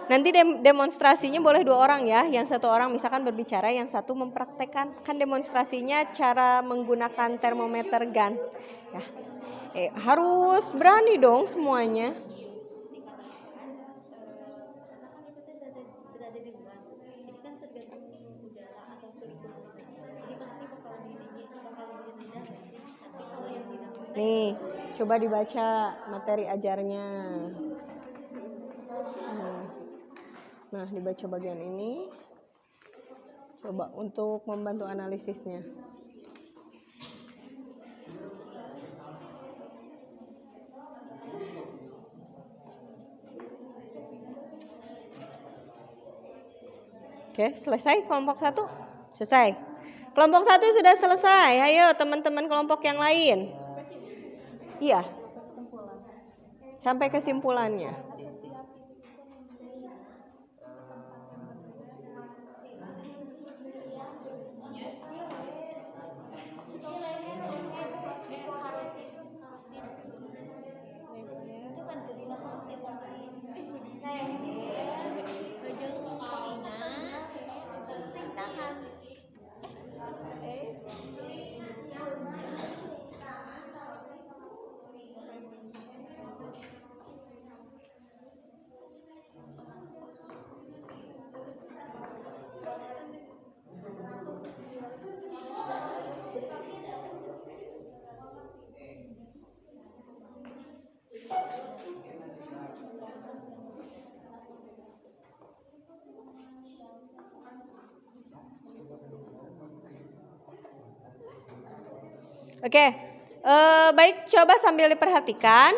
Nanti demonstrasinya boleh 2 orang ya. Yang 1 orang misalkan berbicara, yang 1 mempraktekkan. Kan demonstrasinya cara menggunakan termometer gun. Ya. Harus berani dong semuanya. Nih, coba dibaca materi ajarnya. Nah, dibaca bagian ini. Coba untuk membantu analisisnya. Oke, selesai kelompok 1? Selesai. Kelompok 1 sudah selesai. Ayo teman-teman kelompok yang lain. Iya. Sampai kesimpulannya. Oke, baik, coba sambil diperhatikan.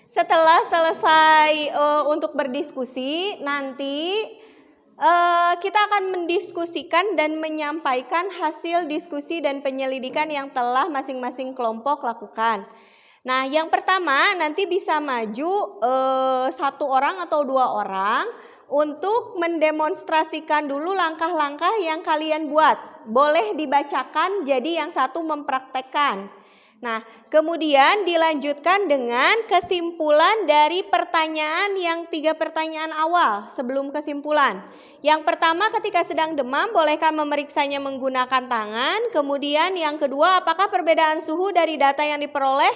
Setelah selesai untuk berdiskusi, nanti kita akan mendiskusikan dan menyampaikan hasil diskusi dan penyelidikan yang telah masing-masing kelompok lakukan. Nah, yang pertama nanti bisa maju 1 orang atau 2 orang untuk mendemonstrasikan dulu langkah-langkah yang kalian buat. boleh dibacakan, jadi yang satu mempraktekkan. Nah, kemudian dilanjutkan dengan kesimpulan dari pertanyaan yang 3 pertanyaan awal sebelum kesimpulan. Yang pertama, ketika sedang demam, bolehkah memeriksanya menggunakan tangan? Kemudian yang kedua, apakah perbedaan suhu dari data yang diperoleh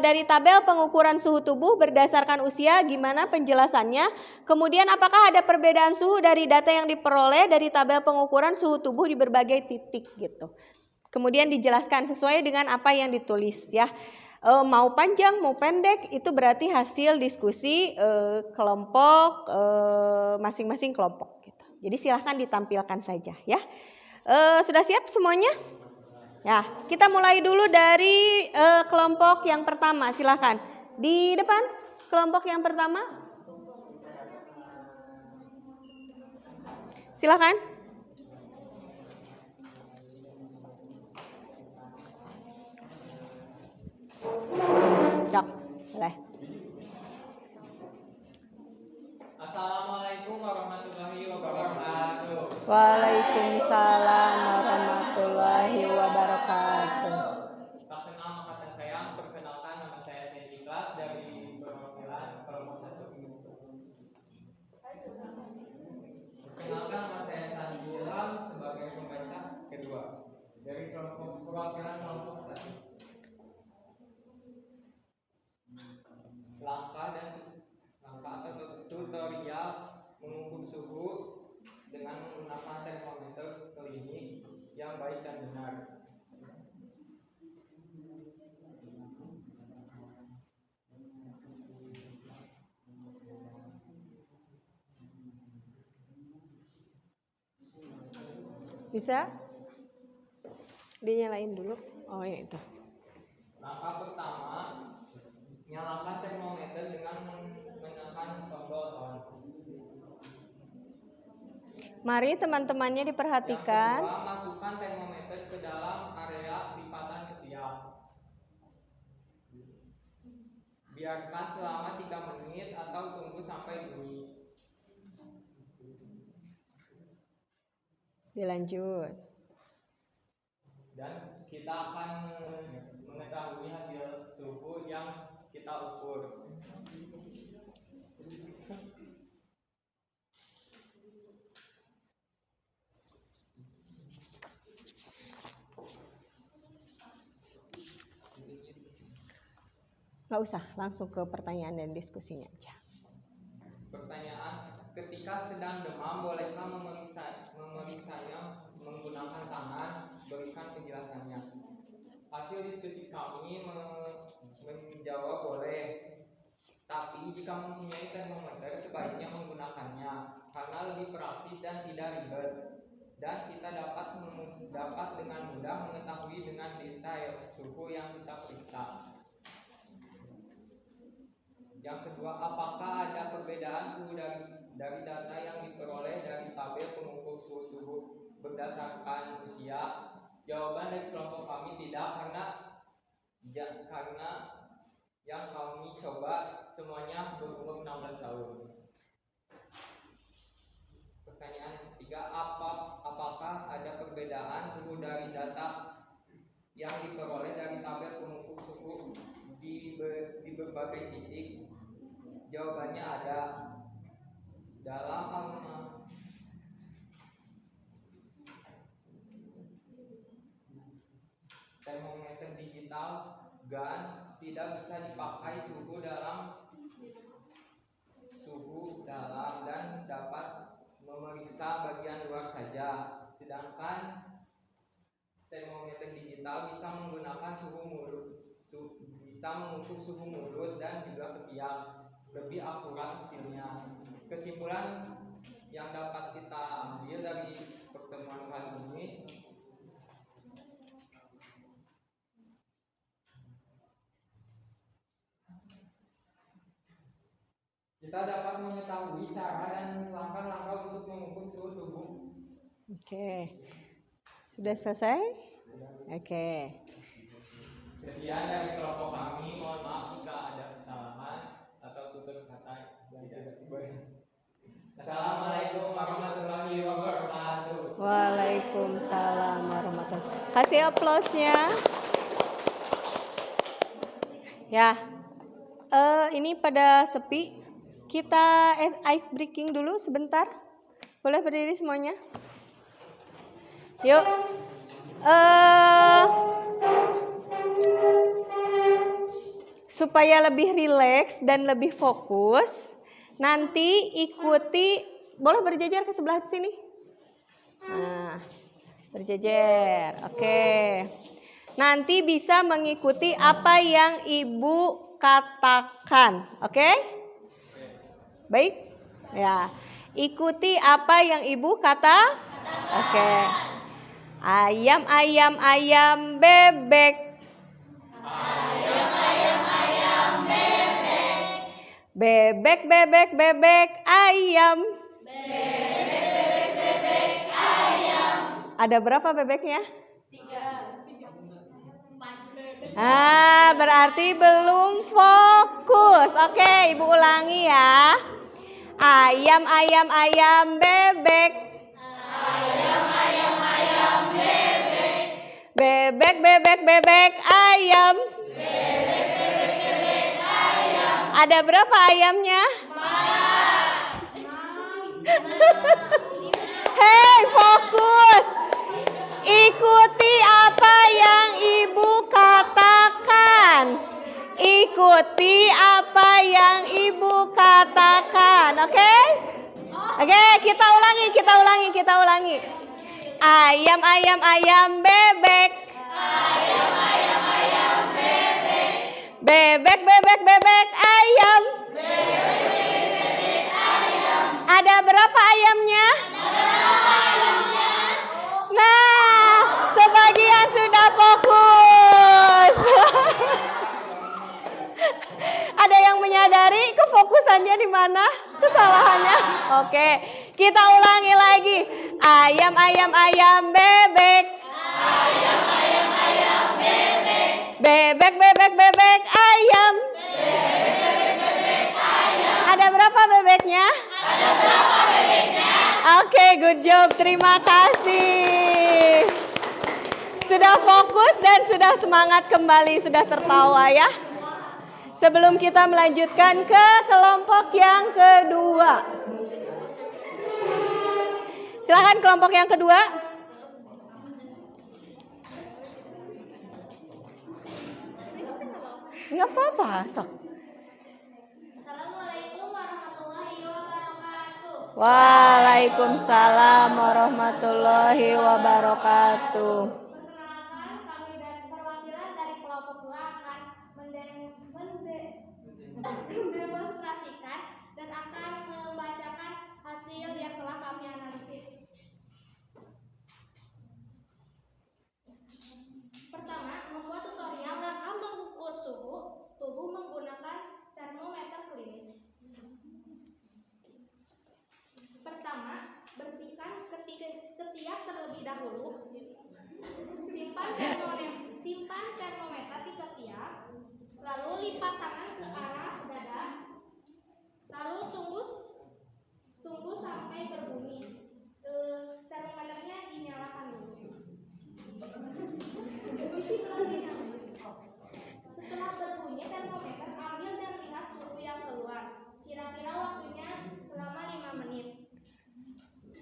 dari tabel pengukuran suhu tubuh berdasarkan usia, gimana penjelasannya? Kemudian apakah ada perbedaan suhu dari data yang diperoleh dari tabel pengukuran suhu tubuh di berbagai titik gitu. Kemudian dijelaskan sesuai dengan apa yang ditulis ya. Mau panjang mau pendek itu berarti hasil diskusi kelompok masing-masing kelompok gitu. Jadi silahkan ditampilkan saja ya. Sudah siap semuanya? Ya, kita mulai dulu dari kelompok yang pertama, silahkan. Di depan, kelompok yang pertama. Silahkan. Cok, boleh. Assalamualaikum warahmatullahi wabarakatuh. Waalaikumsalam warahmatullahi wabarakatuh. Tak kenal maka sayang, perkenalkan nama saya Sendi Kelas dari perwakilan kelompok 1. Perkenalkan nama saya Sandi Ilham sebagai pembaca kedua dari kelompok perwakilan kelompok 1. Langkah atau tutorial mengukur suhu dengan menggunakan termometer klinik yang baik dan benar. Bisa? Dinyalain dulu. Oh ya itu. Langkah pertama, nyalakan termometer dengan menekan tombol on. Mari teman-temannya diperhatikan. Yang kedua, masukkan termometer ke dalam area lipatan ketiak. Biarkan selama 3 menit atau tunggu sampai bunyi. Dilanjut. Dan kita akan mengetahui hasil suhu yang kita ukur. Nggak usah, langsung ke pertanyaan dan diskusinya aja. Pertanyaan, ketika sedang demam, bolehkah memeriksanya menggunakan tangan? Berikan penjelasannya. Hasil diskusi kami menjawab boleh, tapi jika mempunyai termometer sebaiknya menggunakannya karena lebih praktis dan tidak ribet, dan kita dapat dengan mudah mengetahui dengan detail suhu yang kita periksa. Yang kedua, apakah ada perbedaan suhu dari data yang diperoleh dari tabel pengukur suhu tubuh berdasarkan usia? Jawaban dari kelompok kami tidak, karena yang kami coba semuanya berumur 16 tahun. Pertanyaan ketiga, apakah ada perbedaan suhu dari data yang diperoleh dari tabel pengukur suhu di berbagai titik? Jawabannya ada. Dalam termometer digital GAN tidak bisa dipakai suhu dalam dan dapat memeriksa bagian luar saja. Sedangkan termometer digital bisa menggunakan bisa mengukur suhu mulut dan juga ketiak. Lebih akurat hasilnya. Kesimpulan yang dapat kita ambil dari pertemuan kali ini, kita dapat mengetahui cara dan langkah-langkah untuk mengukur suhu tubuh. Oke. Sudah selesai? Oke. Sekian dari kelompok kami. Mohon maaf jika ada kesalahan atau tutur kata yang tidak baik. Assalamualaikum warahmatullahi wabarakatuh. Waalaikumsalam. Waalaikumsalam warahmatullahi wabarakatuh. Kasih aplausnya. Ya, ini pada sepi. Kita ice breaking dulu sebentar. Boleh berdiri semuanya? Yuk. Supaya lebih rileks dan lebih fokus, nanti ikuti, boleh berjejer ke sebelah sini. Nah, berjejer. Oke. Nanti bisa mengikuti apa yang Ibu katakan. Oke? Baik? Ya. Ikuti apa yang Ibu kata. Oke. Ayam, ayam, ayam, bebek. Ayam, ayam, ayam, bebek. Bebek, bebek, bebek, ayam. Bebek, bebek, bebek, ayam. Ada berapa bebeknya? 3. Berarti belum fokus. Oke, Ibu ulangi ya. Ayam, ayam, ayam, bebek. Ayam, ayam, ayam, bebek. Bebek, bebek, bebek, ayam. Bebek, bebek, bebek, ayam. Ada berapa ayamnya? 4. Hei, fokus. Ikuti apa yang Ibu katakan. Ikuti apa yang Ibu katakan. Oke? Oke, kita ulangi. Ayam, ayam, ayam, bebek. Ayam, ayam, ayam, bebek. Bebek, bebek, bebek, ayam. Bebek, bebek, bebek, ayam. Ada berapa ayamnya? Nah, sebagian sudah fokus. Ada yang menyadari kefokusannya di mana? Kesalahannya. Oke, kita ulangi lagi. Ayam, ayam, ayam, bebek. Ayam, ayam, ayam, bebek. Bebek, bebek, bebek, ayam. Bebek, bebek, bebek, ayam. Ada berapa bebeknya? Oke, good job. Terima kasih. Sudah fokus dan sudah semangat kembali, sudah tertawa ya. Sebelum kita melanjutkan ke kelompok yang kedua. Silakan kelompok yang kedua. Enggak apa-apa, sok. Assalamualaikum warahmatullahi wabarakatuh. Waalaikumsalam warahmatullahi wabarakatuh. Perkenalkan, kami dari perwakilan dari kelompok 2 akan mendemonstrasikan dan akan membacakan hasil yang telah kami analisis. Pertama, membuat tutorial dalam mengukur suhu tubuh menggunakan termometer klinis. Pertama, bersihkan ketiak terlebih dahulu. Simpan termometer di ketiak, lalu lipat tangan ke arah dada, lalu tunggu sampai berbunyi. Termometernya dinyalakan dulu. Setelah berbunyi termometer, ambil dan lihat suhu yang keluar. Kira-kira waktunya selama 5 menit.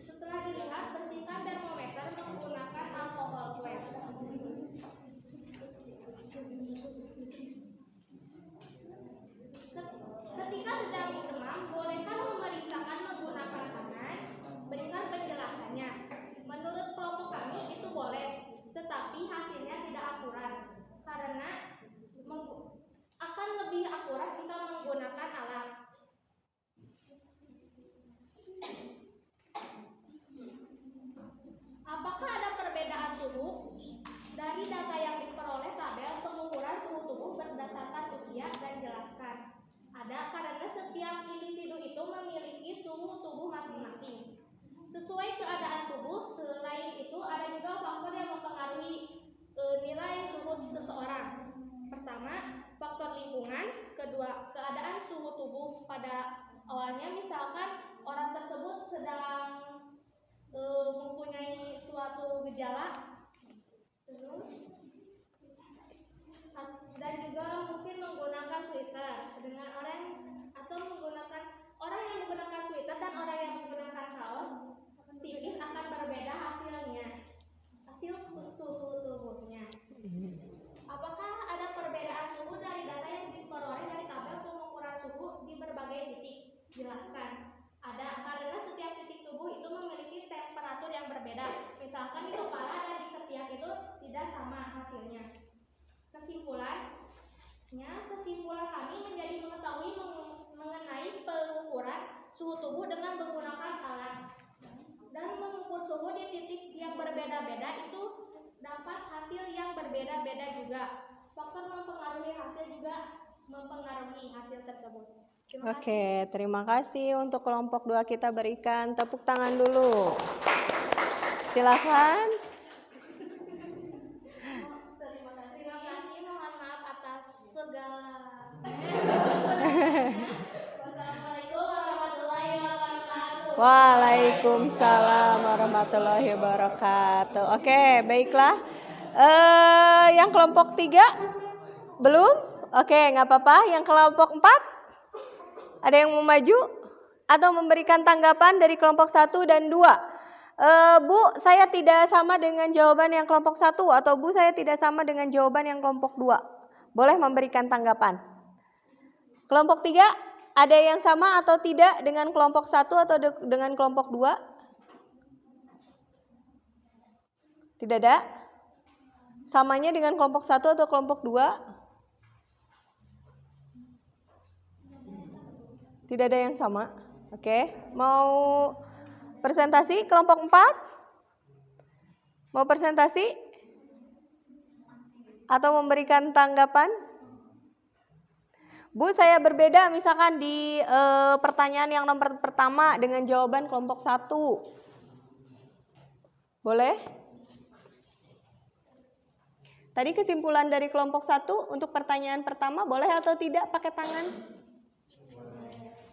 Setelah dilihat, bersihkan termometer menggunakan alkohol swab. Ketika sedang demam, bolehkah memeriksakan menggunakan tangan? Berikan penjelasannya. Menurut kelompok kami itu boleh, tetapi hasilnya tidak akurat karena akan lebih akurat jika menggunakan alat. Apakah ada perbedaan suhu? Dari data yang diperoleh tabel pengukuran suhu tubuh berdasarkan usia dan jelaskan. Ada karena setiap individu itu memiliki suhu tubuh masing-masing. Sesuai keadaan tubuh, selain itu ada juga faktor yang mempengaruhi nilai suhu seseorang. Pertama, faktor lingkungan. Kedua, keadaan suhu tubuh pada awalnya, misalkan orang tersebut sedang mempunyai suatu gejala, terus dan juga mungkin menggunakan sweater dengan orang atau menggunakan orang yang menggunakan sweater dan orang yang menggunakan kaos tipis akan berbeda hasilnya, hasil suhu tubuhnya. Apakah ada perbedaan suhu dari data yang diperoleh dari tabel pengukuran suhu di berbagai titik? Jelaskan. Ada, karena setiap titik tubuh itu memiliki temperatur yang berbeda. Misalkan di kepala dan di ketiak itu tidak sama hasilnya. Kesimpulan kami menjadi mengetahui mengenai pengukuran suhu tubuh dengan menggunakan alat dan mengukur suhu di titik yang berbeda-beda itu dapat hasil yang berbeda-beda juga. Faktor mempengaruhi hasil juga mempengaruhi hasil tersebut. Oke, terima kasih. Untuk kelompok 2 kita berikan tepuk tangan dulu. Silakan. Terima kasih, mohon maaf atas segala. Wassalamualaikum warahmatullahi wabarakatuh. Waalaikumsalam warahmatullahi wabarakatuh. Oke, baiklah. Yang kelompok 3 belum? Oke, nggak apa-apa. Yang kelompok 4 ada yang mau maju atau memberikan tanggapan dari kelompok 1 dan 2? Bu, saya tidak sama dengan jawaban yang kelompok 1 atau Bu, saya tidak sama dengan jawaban yang kelompok 2. Boleh memberikan tanggapan. Kelompok 3 ada yang sama atau tidak dengan kelompok 1 atau dengan kelompok 2? Tidak ada? Samanya dengan kelompok 1 atau kelompok 2? Tidak ada yang sama. Oke, mau presentasi kelompok 4? Mau presentasi? Atau memberikan tanggapan? Bu, saya berbeda misalkan di pertanyaan yang nomor pertama dengan jawaban kelompok 1. Boleh? Tadi kesimpulan dari kelompok 1 untuk pertanyaan pertama boleh atau tidak pakai tangan?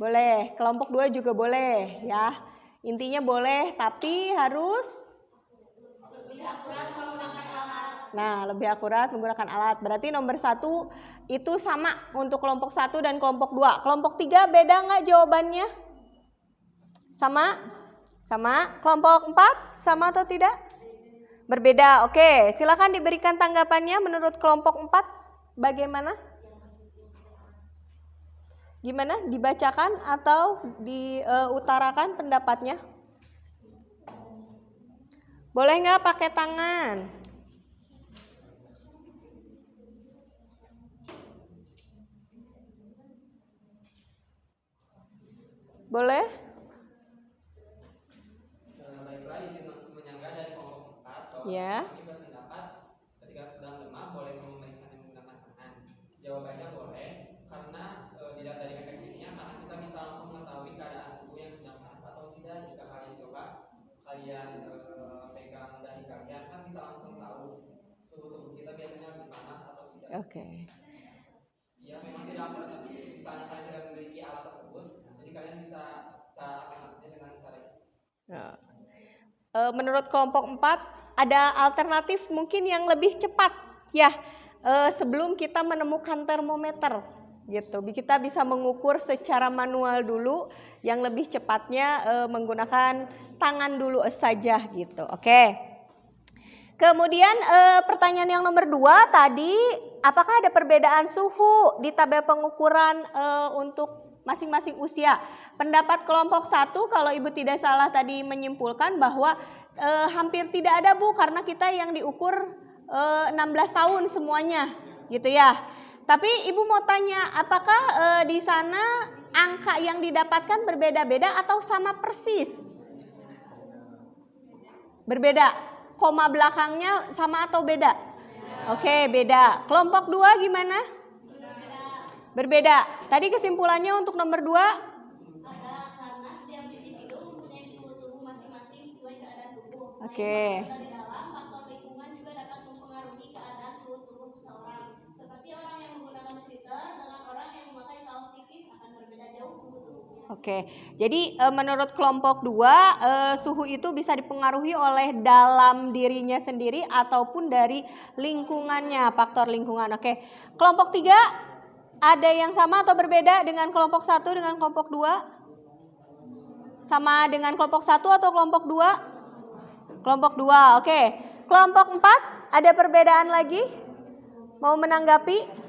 Boleh. Kelompok 2 juga boleh ya. Intinya boleh, tapi harus Lebih akurat menggunakan alat. Nah, lebih akurat menggunakan alat. Berarti nomor 1 itu sama untuk kelompok 1 dan kelompok 2. Kelompok 3 beda nggak jawabannya? Sama? Sama. Kelompok 4 sama atau tidak? Berbeda. Oke, silakan diberikan tanggapannya menurut kelompok 4 bagaimana? Gimana? Dibacakan atau diutarakan pendapatnya? Boleh nggak pakai tangan? Boleh? Baiklah, izin menyanggah dari kelompok 4 bahwa Ya. kami berpendapat ketika sedang demam boleh memeriksa menggunakan tangan. Jawabannya boleh karena tidak dari efektifnya karena kita bisa langsung mengetahui keadaan tubuh yang sedang panas atau tidak. Jika kalian coba, kalian pegang dahi kalian kan bisa langsung tahu suhu tubuh kita biasanya lebih panas atau tidak. Oke. Ya, memang tidak akurat, tapi misalnya kalian tidak memiliki alat tersebut, jadi kalian bisa cara alternatifnya dengan cara itu. Nah, menurut kelompok 4 ada alternatif mungkin yang lebih cepat ya, sebelum kita menemukan termometer gitu. Kita bisa mengukur secara manual dulu, yang lebih cepatnya menggunakan tangan dulu saja gitu. Oke. Kemudian pertanyaan yang nomor 2 tadi, apakah ada perbedaan suhu di tabel pengukuran untuk masing-masing usia? Pendapat kelompok 1 kalau Ibu tidak salah tadi menyimpulkan bahwa hampir tidak ada Bu, karena kita yang diukur 16 tahun semuanya gitu ya. Tapi Ibu mau tanya, apakah di sana angka yang didapatkan berbeda-beda atau sama persis? Berbeda. Koma belakangnya sama atau beda? Oke, beda. Kelompok 2 gimana? Berbeda. Tadi kesimpulannya untuk nomor 2? Ada karena setiap individu mempunyai suhu tubuh masing-masing sesuai keadaan tubuh. Oke. Dari dalam, faktor lingkungan juga dapat mempengaruhi keadaan suhu tubuh seseorang. Seperti orang yang menggunakan sweater dengan orang yang memakai kaos tipis akan berbeda jauh suhu tubuhnya. Oke, jadi menurut kelompok 2 suhu itu bisa dipengaruhi oleh dalam dirinya sendiri ataupun dari lingkungannya, faktor lingkungan. Oke, kelompok 3 ada yang sama atau berbeda dengan kelompok 1 dengan kelompok 2? Sama dengan kelompok 1 atau kelompok 2? Kelompok 2, oke. Kelompok 4 ada perbedaan lagi? Mau menanggapi?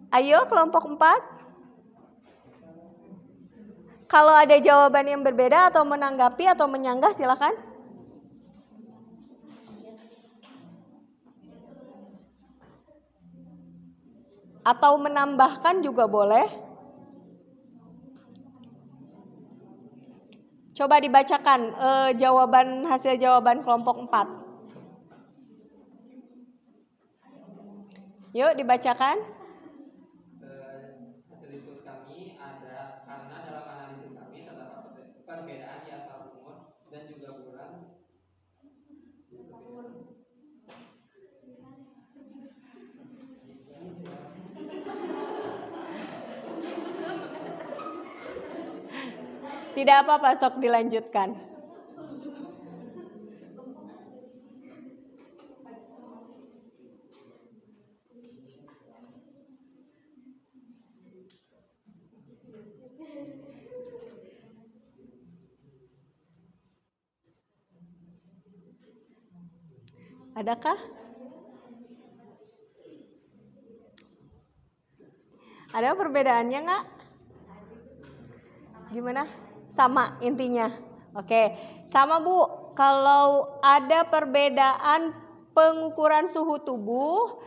Ayo kelompok 4. Kalau ada jawaban yang berbeda atau menanggapi atau menyanggah silakan. Atau menambahkan juga boleh. Coba dibacakan hasil jawaban kelompok 4. Yuk dibacakan. Hasil diskusi kami ada karena dalam analisis kami terdapat perbedaan di antara umur dan juga bulan. Tidak apa-apa, sok dilanjutkan. Adakah? Ada perbedaannya nggak? Gimana? Sama intinya. Oke, sama Bu. Kalau ada perbedaan pengukuran suhu tubuh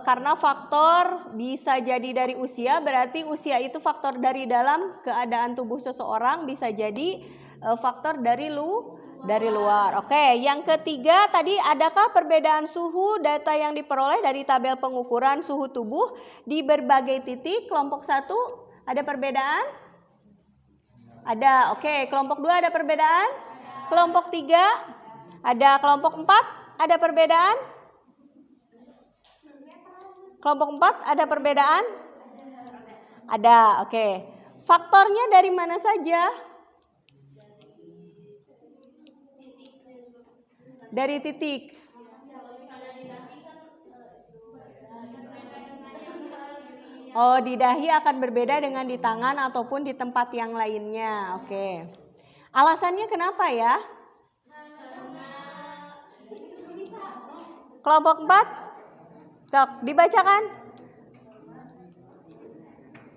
karena faktor bisa jadi dari usia, berarti usia itu faktor dari dalam keadaan tubuh seseorang, bisa jadi faktor dari luar. Oke, yang ketiga tadi, adakah perbedaan suhu data yang diperoleh dari tabel pengukuran suhu tubuh di berbagai titik? Kelompok 1 ada perbedaan? Ada. Oke, kelompok 2 ada perbedaan? Kelompok 3 ada. Kelompok 4 ada perbedaan? Kelompok 4 ada perbedaan? Ada. Oke. Faktornya dari mana saja? Dari titik. Oh, di dahi akan berbeda dengan di tangan ataupun di tempat yang lainnya. Oke. Alasannya kenapa ya? Kelompok 4? Sok, dibacakan.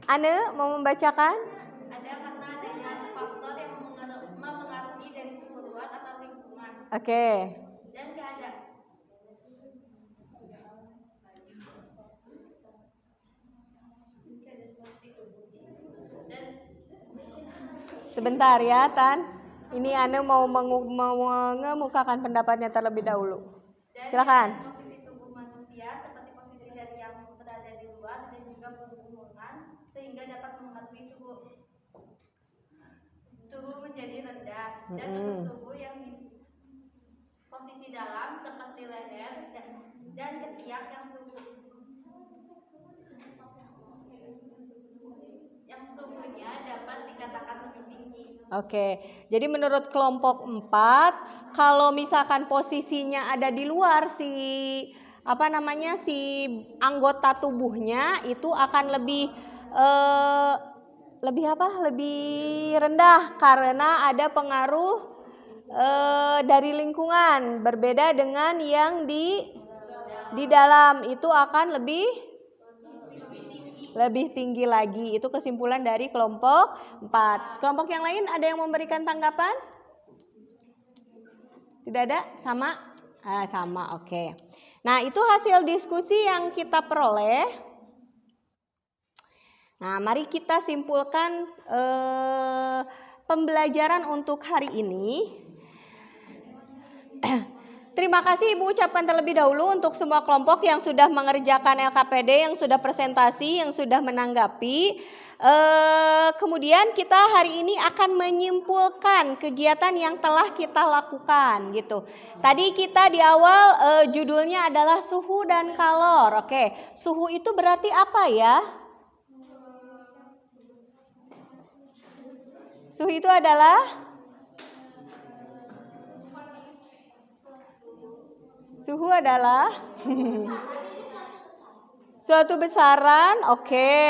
Ane mau membacakan? Ada karena adanya faktor yang mempengaruhi dari suhu luar atau lingkungan. Oke. Dan keadaan. Sebentar ya, Tan. Ini Ane mau mengemukakan pendapatnya terlebih dahulu. Silakan. Dan posisi tubuh manusia seperti posisi dari yang berada di luar dan juga hubungan sehingga dapat mengaruhi suhu menjadi rendah dan untuk tubuh yang di posisi dalam seperti leher dan ketiak yang suhunya dapat dikatakan lebih tinggi. Oke, jadi menurut kelompok 4, kalau misalkan posisinya ada di luar si anggota tubuhnya itu akan lebih rendah karena ada pengaruh dari lingkungan, berbeda dengan yang di dalam itu akan lebih tinggi lagi. Itu kesimpulan dari kelompok 4. Kelompok yang lain ada yang memberikan tanggapan? Tidak ada? Sama? Sama, oke. Nah, itu hasil diskusi yang kita peroleh. Nah, mari kita simpulkan pembelajaran untuk hari ini. Terima kasih Ibu ucapkan terlebih dahulu untuk semua kelompok yang sudah mengerjakan LKPD, yang sudah presentasi, yang sudah menanggapi. Kemudian kita hari ini akan menyimpulkan kegiatan yang telah kita lakukan gitu. Tadi kita di awal judulnya adalah suhu dan kalor. Oke, suhu itu berarti apa ya? Suhu itu adalah suatu besaran, oke.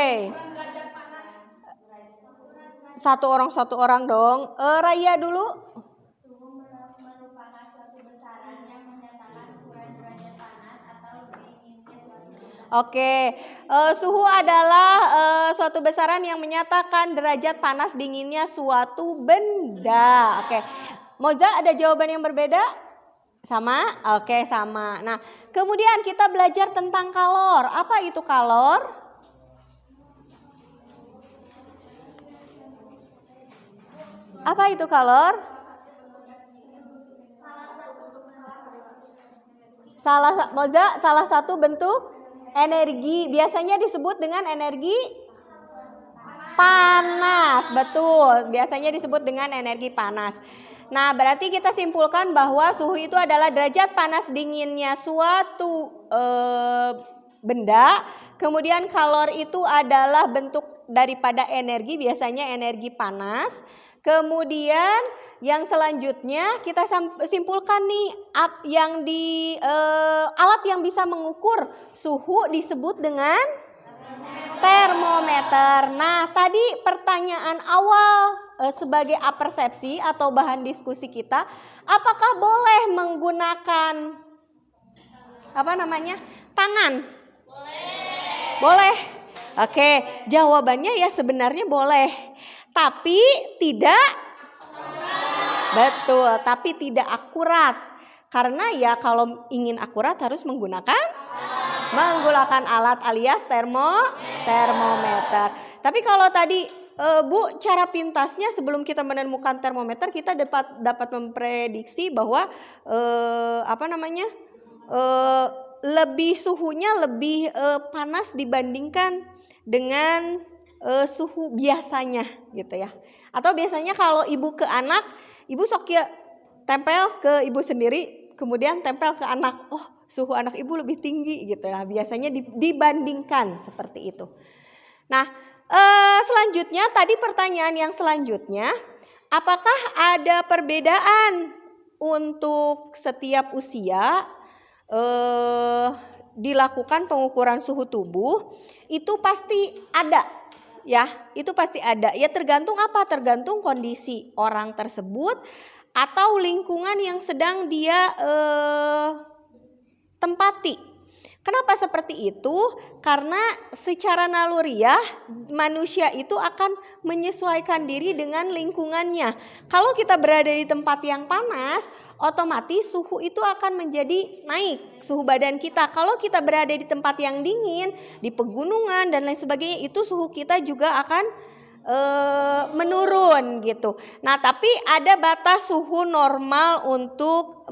Satu orang dong. Raya dulu. Suhu merupakan suatu besaran yang menyatakan ukuran derajat panas atau dinginnya suatu benda. Oke, suhu adalah suatu besaran yang menyatakan derajat panas dinginnya suatu benda. Oke, Moza ada jawaban yang berbeda? Sama? Oke, sama. Nah, kemudian kita belajar tentang kalor. Apa itu kalor? Apa itu kalor? Salah satu bentuk energi. Biasanya disebut dengan energi panas. Betul, biasanya disebut dengan energi panas. Nah, berarti kita simpulkan bahwa suhu itu adalah derajat panas dinginnya suatu benda. Kemudian kalor itu adalah bentuk daripada energi, biasanya energi panas. Kemudian yang selanjutnya kita simpulkan nih, alat yang bisa mengukur suhu disebut dengan termometer. Nah, tadi pertanyaan awal sebagai apersepsi atau bahan diskusi kita, apakah boleh menggunakan tangan? Boleh. Oke, jawabannya ya sebenarnya boleh. Tapi tidak betul, tapi tidak akurat. Karena ya kalau ingin akurat harus menggunakan alat alias termometer. Tapi kalau tadi Bu, cara pintasnya sebelum kita menemukan termometer kita dapat memprediksi bahwa suhunya lebih panas dibandingkan dengan suhu biasanya gitu ya. Atau biasanya kalau ibu ke anak, ibu sok ya tempel ke ibu sendiri, kemudian tempel ke anak. Oh, suhu anak ibu lebih tinggi gitu ya. Biasanya dibandingkan seperti itu. Nah, selanjutnya tadi pertanyaan yang selanjutnya, apakah ada perbedaan untuk setiap usia dilakukan pengukuran suhu tubuh? Itu pasti ada. Ya, itu pasti ada. Ya tergantung apa? Tergantung kondisi orang tersebut atau lingkungan yang sedang dia tempati. Kenapa seperti itu? Karena secara naluriah manusia itu akan menyesuaikan diri dengan lingkungannya. Kalau kita berada di tempat yang panas, otomatis suhu itu akan menjadi naik, suhu badan kita. Kalau kita berada di tempat yang dingin, di pegunungan dan lain sebagainya, itu suhu kita juga akan menurun gitu. Nah, tapi ada batas suhu normal untuk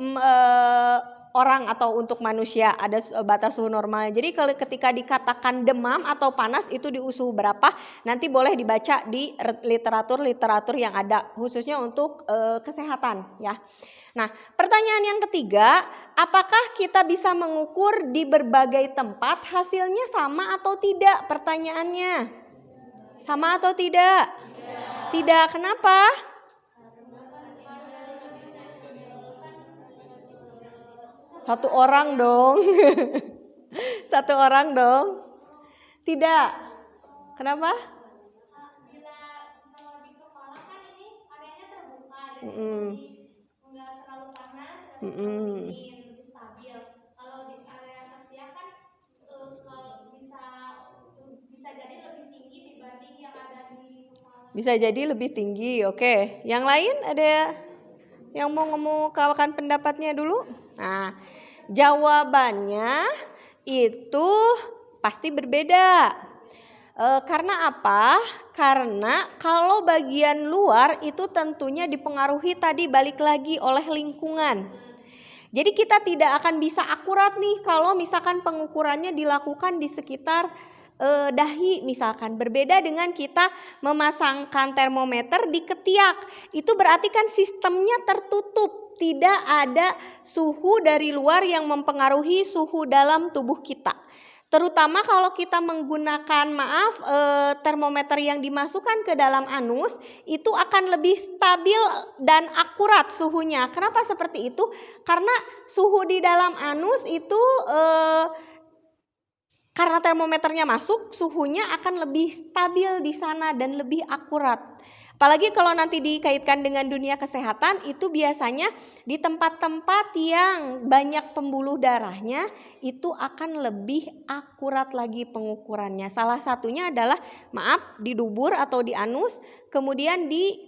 orang atau untuk manusia, ada batas suhu normalnya. Jadi kalau ketika dikatakan demam atau panas itu di suhu berapa, nanti boleh dibaca di literatur yang ada khususnya untuk kesehatan ya. Nah, pertanyaan yang ketiga, apakah kita bisa mengukur di berbagai tempat? Hasilnya sama atau tidak? Pertanyaannya, sama atau tidak? Tidak. Kenapa? Satu orang dong. Satu orang dong. Tidak. Kenapa? Bila kalau di kepala kan ini areanya terbuka, jadi nggak terlalu panas, dingin, lebih stabil. Kalau di area tersiar kan kalau bisa jadi lebih tinggi dibanding yang ada di kepala. Bisa jadi lebih tinggi. Oke. Yang lain ada yang mau ngemukakan pendapatnya dulu? Nah, jawabannya itu pasti berbeda. Karena apa? Karena kalau bagian luar itu tentunya dipengaruhi tadi balik lagi oleh lingkungan. Jadi kita tidak akan bisa akurat nih kalau misalkan pengukurannya dilakukan di sekitar dahi misalkan. Berbeda dengan kita memasangkan termometer di ketiak. Itu berarti kan sistemnya tertutup. Tidak ada suhu dari luar yang mempengaruhi suhu dalam tubuh kita. Terutama kalau kita menggunakan termometer yang dimasukkan ke dalam anus itu akan lebih stabil dan akurat suhunya. Kenapa seperti itu? Karena suhu di dalam anus itu karena termometernya masuk, suhunya akan lebih stabil di sana dan lebih akurat. Apalagi kalau nanti dikaitkan dengan dunia kesehatan, itu biasanya di tempat-tempat yang banyak pembuluh darahnya itu akan lebih akurat lagi pengukurannya. Salah satunya adalah di dubur atau di anus, kemudian di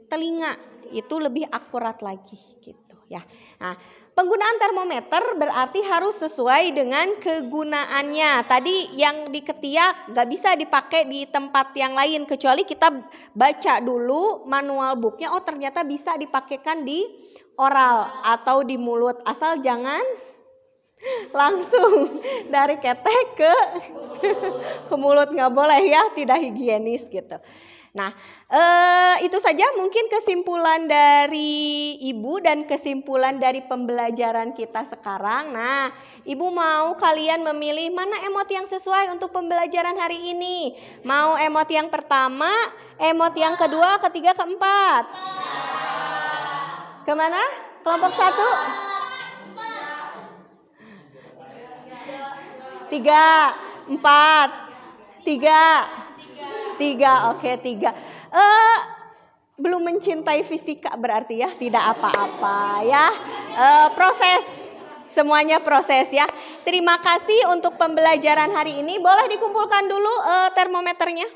telinga itu lebih akurat lagi gitu ya. Nah, penggunaan termometer berarti harus sesuai dengan kegunaannya. Tadi yang di ketiak nggak bisa dipakai di tempat yang lain kecuali kita baca dulu manual booknya. Oh ternyata bisa dipakaikan di oral atau di mulut. Asal jangan langsung dari ketek ke mulut, nggak boleh ya, tidak higienis gitu. Nah, itu saja mungkin kesimpulan dari Ibu dan kesimpulan dari pembelajaran kita sekarang. Nah, Ibu mau kalian memilih mana emot yang sesuai untuk pembelajaran hari ini? Mau emot yang pertama, emot yang kedua, ketiga, keempat? Kemana? Kelompok 1? 3, 4, 3, oke 3. Belum mencintai fisika berarti ya, tidak apa-apa ya. Proses, semuanya proses ya. Terima kasih untuk pembelajaran hari ini. Boleh dikumpulkan dulu termometernya.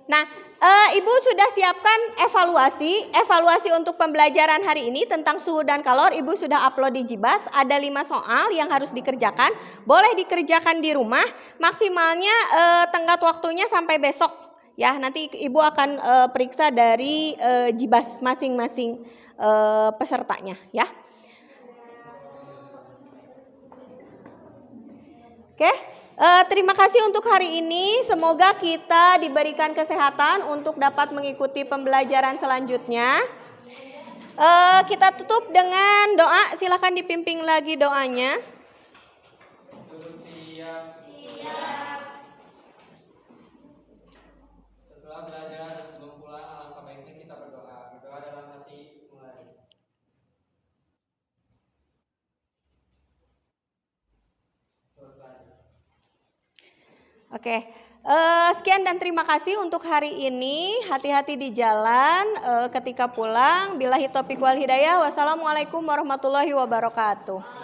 Nah, Ibu sudah siapkan evaluasi untuk pembelajaran hari ini tentang suhu dan kalor. Ibu sudah upload di Jibas, ada 5 soal yang harus dikerjakan. Boleh dikerjakan di rumah, maksimalnya tenggat waktunya sampai besok. Ya, nanti Ibu akan periksa dari Jibas masing-masing pesertanya ya. Oke. Terima kasih untuk hari ini. Semoga kita diberikan kesehatan untuk dapat mengikuti pembelajaran selanjutnya. Kita tutup dengan doa. Silakan dipimpin lagi doanya. Setelah belajar dan sebelum pulang, alangkah baiknya kita berdoa. Berdoa dalam hati mulai. Oke, sekian dan terima kasih untuk hari ini. Hati-hati di jalan ketika pulang. Billahi taufiq wal hidayah. Wassalamualaikum warahmatullahi wabarakatuh.